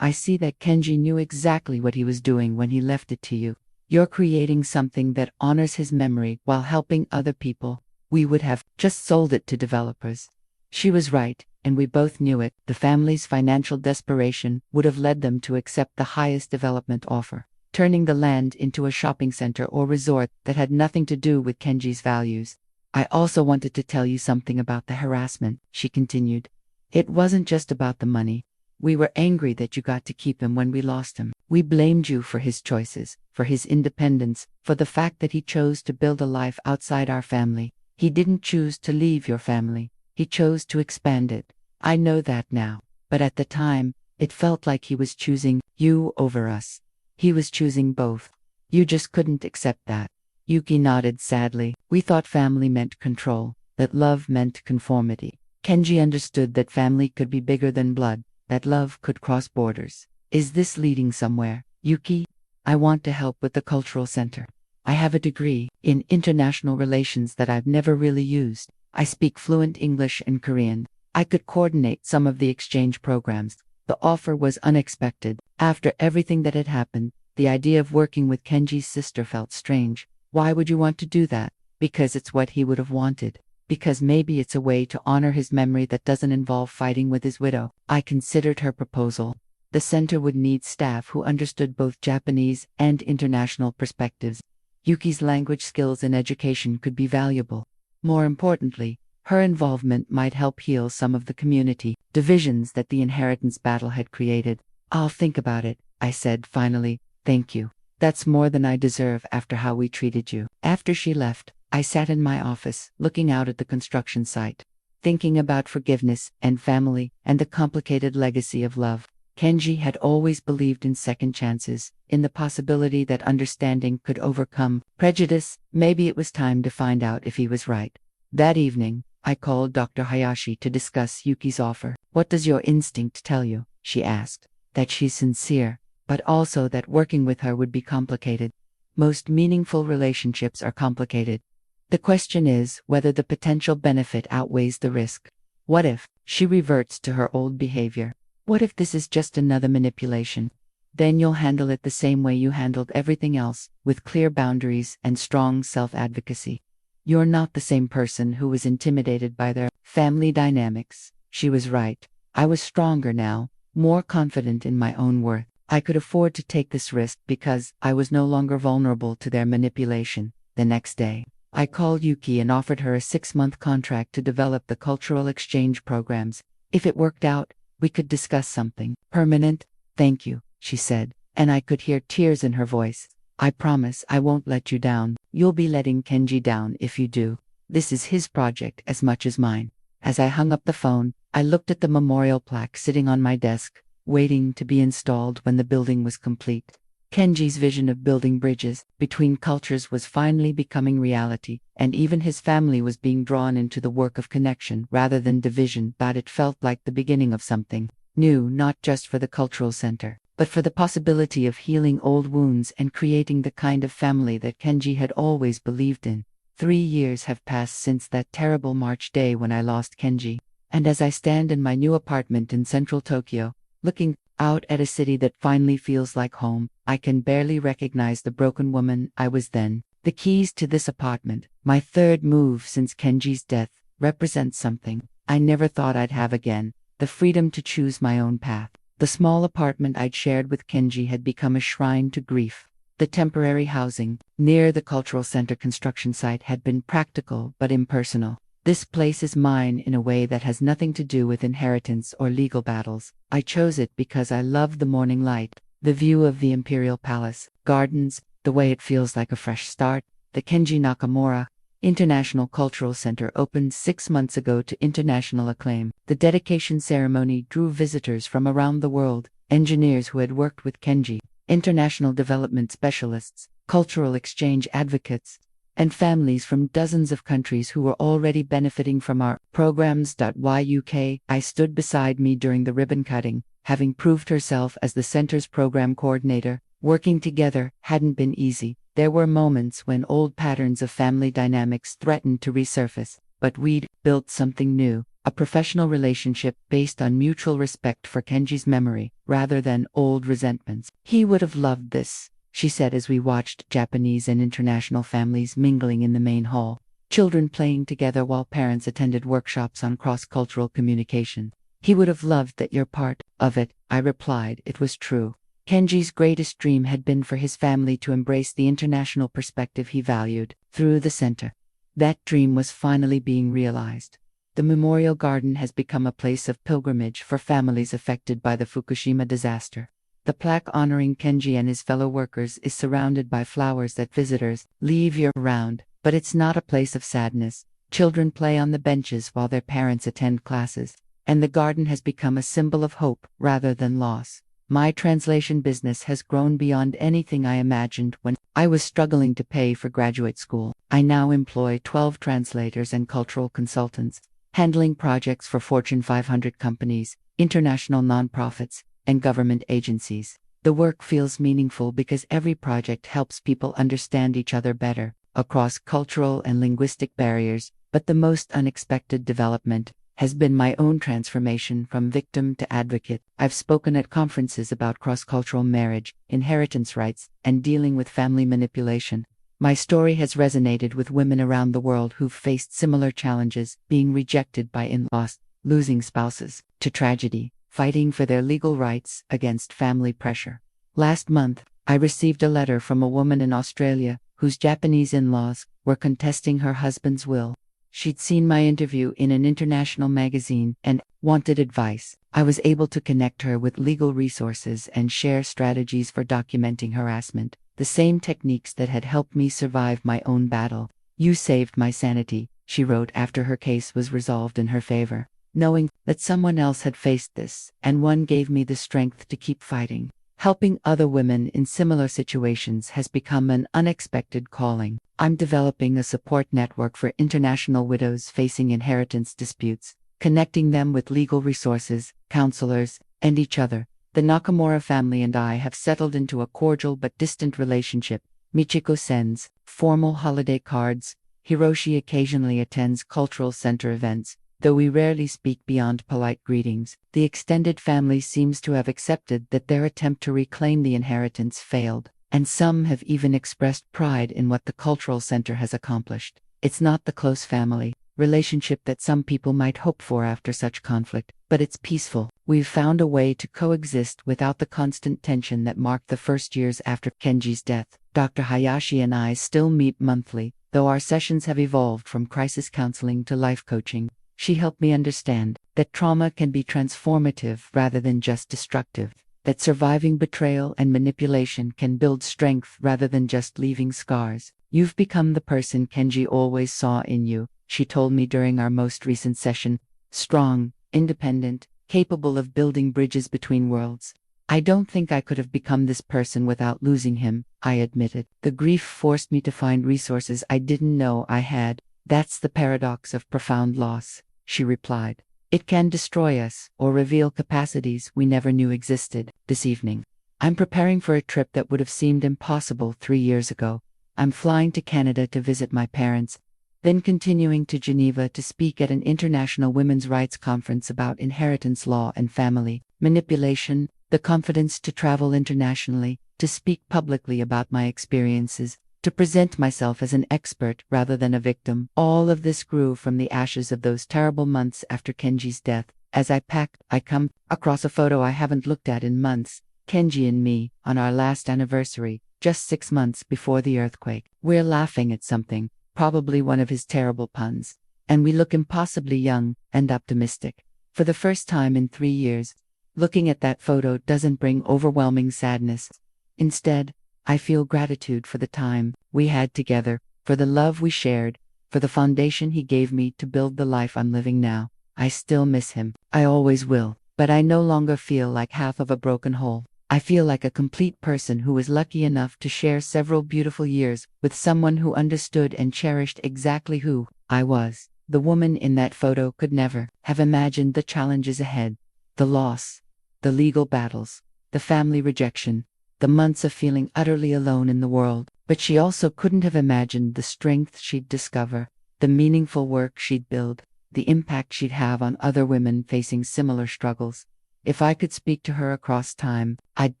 I see that Kenji knew exactly what he was doing when he left it to you. You're creating something that honors his memory while helping other people. We would have just sold it to developers. She was right, and we both knew it. The family's financial desperation would have led them to accept the highest development offer, turning the land into a shopping center or resort that had nothing to do with Kenji's values. I also wanted to tell you something about the harassment, she continued. It wasn't just about the money. We were angry that you got to keep him when we lost him. We blamed you for his choices, for his independence, for the fact that he chose to build a life outside our family. He didn't choose to leave your family. He chose to expand it. I know that now. But at the time, it felt like he was choosing you over us. He was choosing both. You just couldn't accept that. Yuki nodded sadly. We thought family meant control, that love meant conformity. Kenji understood that family could be bigger than blood, that love could cross borders. Is this leading somewhere, Yuki? I want to help with the cultural center. I have a degree in international relations that I've never really used. I speak fluent English and Korean. I could coordinate some of the exchange programs. The offer was unexpected. After everything that had happened, the idea of working with Kenji's sister felt strange. Why would you want to do that? Because it's what he would have wanted. Because maybe it's a way to honor his memory that doesn't involve fighting with his widow. I considered her proposal. The center would need staff who understood both Japanese and international perspectives. Yuki's language skills and education could be valuable. More importantly, her involvement might help heal some of the community divisions that the inheritance battle had created. I'll think about it, I said finally. Thank you. That's more than I deserve after how we treated you. After she left, I sat in my office, looking out at the construction site, thinking about forgiveness and family and the complicated legacy of love. Kenji had always believed in second chances, in the possibility that understanding could overcome prejudice. Maybe it was time to find out if he was right. That evening, I called Dr. Hayashi to discuss Yuki's offer. What does your instinct tell you? She asked. That she's sincere, but also that working with her would be complicated. Most meaningful relationships are complicated. The question is whether the potential benefit outweighs the risk. What if she reverts to her old behavior? What if this is just another manipulation? Then you'll handle it the same way you handled everything else, with clear boundaries and strong self-advocacy. You're not the same person who was intimidated by their family dynamics. She was right. I was stronger now, more confident in my own worth. I could afford to take this risk because I was no longer vulnerable to their manipulation. The next day, I called Yuki and offered her a 6-month contract to develop the cultural exchange programs. If it worked out, we could discuss something permanent. Thank you, she said, and I could hear tears in her voice. I promise I won't let you down. You'll be letting Kenji down if you do. This is his project as much as mine. As I hung up the phone, I looked at the memorial plaque sitting on my desk, waiting to be installed when the building was complete. Kenji's vision of building bridges between cultures was finally becoming reality, and even his family was being drawn into the work of connection rather than division. But it felt like the beginning of something new, not just for the cultural center, but for the possibility of healing old wounds and creating the kind of family that Kenji had always believed in. 3 years have passed since that terrible March day when I lost Kenji, and as I stand in my new apartment in central Tokyo, looking out at a city that finally feels like home, I can barely recognize the broken woman I was then. The keys to this apartment, my third move since Kenji's death, represent something I never thought I'd have again: the freedom to choose my own path. The small apartment I'd shared with Kenji had become a shrine to grief. The temporary housing near the cultural center construction site had been practical but impersonal. This place is mine in a way that has nothing to do with inheritance or legal battles. I chose it because I love the morning light, the view of the Imperial Palace, gardens, the way it feels like a fresh start. The Kenji Nakamura International Cultural Center opened 6 months ago to international acclaim. The dedication ceremony drew visitors from around the world, engineers who had worked with Kenji, international development specialists, cultural exchange advocates, and families from dozens of countries who were already benefiting from our programs. I stood beside me during the ribbon cutting, having proved herself as the center's program coordinator. Working together hadn't been easy. There were moments when old patterns of family dynamics threatened to resurface, but we'd built something new, a professional relationship based on mutual respect for Kenji's memory, rather than old resentments. He would have loved this, she said as we watched Japanese and international families mingling in the main hall, children playing together while parents attended workshops on cross-cultural communication. He would have loved that you're part of it, I replied. It was true. Kenji's greatest dream had been for his family to embrace the international perspective he valued, through the center. That dream was finally being realized. The Memorial Garden has become a place of pilgrimage for families affected by the Fukushima disaster. The plaque honoring Kenji and his fellow workers is surrounded by flowers that visitors leave year-round, but it's not a place of sadness. Children play on the benches while their parents attend classes, and the garden has become a symbol of hope rather than loss. My translation business has grown beyond anything I imagined when I was struggling to pay for graduate school. I now employ 12 translators and cultural consultants, handling projects for Fortune 500 companies, international nonprofits, and government agencies. The work feels meaningful because every project helps people understand each other better, across cultural and linguistic barriers, but the most unexpected development has been my own transformation from victim to advocate. I've spoken at conferences about cross-cultural marriage, inheritance rights, and dealing with family manipulation. My story has resonated with women around the world who've faced similar challenges, being rejected by in-laws, losing spouses, to tragedy, fighting for their legal rights against family pressure. Last month, I received a letter from a woman in Australia whose Japanese in-laws were contesting her husband's will. She'd seen my interview in an international magazine and wanted advice. I was able to connect her with legal resources and share strategies for documenting harassment, the same techniques that had helped me survive my own battle. "You saved my sanity," she wrote after her case was resolved in her favor. "Knowing that someone else had faced this, and one gave me the strength to keep fighting." Helping other women in similar situations has become an unexpected calling. I'm developing a support network for international widows facing inheritance disputes, connecting them with legal resources, counselors, and each other. The Nakamura family and I have settled into a cordial but distant relationship. Michiko sends formal holiday cards. Hiroshi occasionally attends cultural center events, though we rarely speak beyond polite greetings. The extended family seems to have accepted that their attempt to reclaim the inheritance failed, and some have even expressed pride in what the cultural center has accomplished. It's not the close family relationship that some people might hope for after such conflict, but it's peaceful. We've found a way to coexist without the constant tension that marked the first years after Kenji's death. Dr. Hayashi and I still meet monthly, though our sessions have evolved from crisis counseling to life coaching. She helped me understand that trauma can be transformative rather than just destructive, that surviving betrayal and manipulation can build strength rather than just leaving scars. "You've become the person Kenji always saw in you," she told me during our most recent session. "Strong, independent, capable of building bridges between worlds." "I don't think I could have become this person without losing him," I admitted. "The grief forced me to find resources I didn't know I had." "That's the paradox of profound loss," she replied. "It can destroy us or reveal capacities we never knew existed." This evening, I'm preparing for a trip that would have seemed impossible 3 years ago. I'm flying to Canada to visit my parents, then continuing to Geneva to speak at an international women's rights conference about inheritance law and family manipulation, the confidence to travel internationally, to speak publicly about my experiences, to present myself as an expert rather than a victim. All of this grew from the ashes of those terrible months after Kenji's death. As I packed, I come across a photo I haven't looked at in months. Kenji and me, on our last anniversary, just 6 months before the earthquake. We're laughing at something, probably one of his terrible puns, and we look impossibly young and optimistic. For the first time in 3 years, looking at that photo doesn't bring overwhelming sadness. Instead, I feel gratitude for the time we had together, for the love we shared, for the foundation he gave me to build the life I'm living now. I still miss him. I always will, but I no longer feel like half of a broken whole. I feel like a complete person who was lucky enough to share several beautiful years with someone who understood and cherished exactly who I was. The woman in that photo could never have imagined the challenges ahead, the loss, the legal battles, the family rejection, the months of feeling utterly alone in the world. But she also couldn't have imagined the strength she'd discover, the meaningful work she'd build, the impact she'd have on other women facing similar struggles. If I could speak to her across time, I'd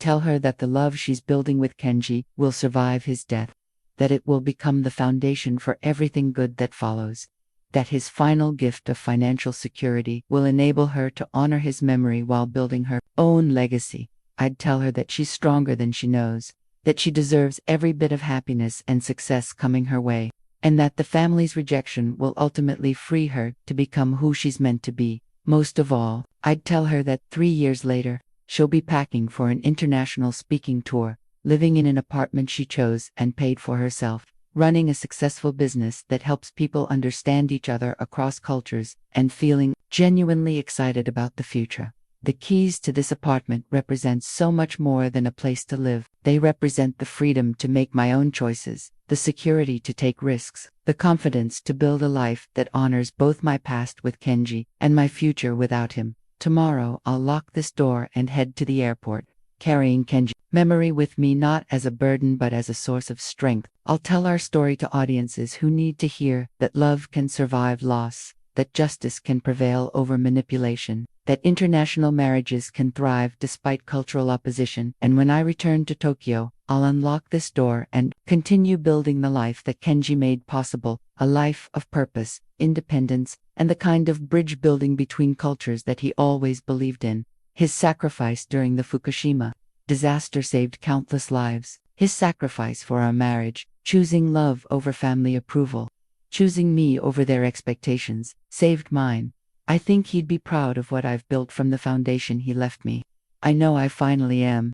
tell her that the love she's building with Kenji will survive his death, that it will become the foundation for everything good that follows, that his final gift of financial security will enable her to honor his memory while building her own legacy. I'd tell her that she's stronger than she knows, that she deserves every bit of happiness and success coming her way, and that the family's rejection will ultimately free her to become who she's meant to be. Most of all, I'd tell her that 3 years later, she'll be packing for an international speaking tour, living in an apartment she chose and paid for herself, running a successful business that helps people understand each other across cultures, and feeling genuinely excited about the future. The keys to this apartment represent so much more than a place to live. They represent the freedom to make my own choices, the security to take risks, the confidence to build a life that honors both my past with Kenji and my future without him. Tomorrow I'll lock this door and head to the airport, carrying Kenji's memory with me not as a burden but as a source of strength. I'll tell our story to audiences who need to hear that love can survive loss, that justice can prevail over manipulation, that international marriages can thrive despite cultural opposition. And when I return to Tokyo, I'll unlock this door and continue building the life that Kenji made possible, a life of purpose, independence, and the kind of bridge building between cultures that he always believed in. His sacrifice during the Fukushima disaster saved countless lives. His sacrifice for our marriage, choosing love over family approval, choosing me over their expectations, saved mine. I think he'd be proud of what I've built from the foundation he left me. I know I finally am.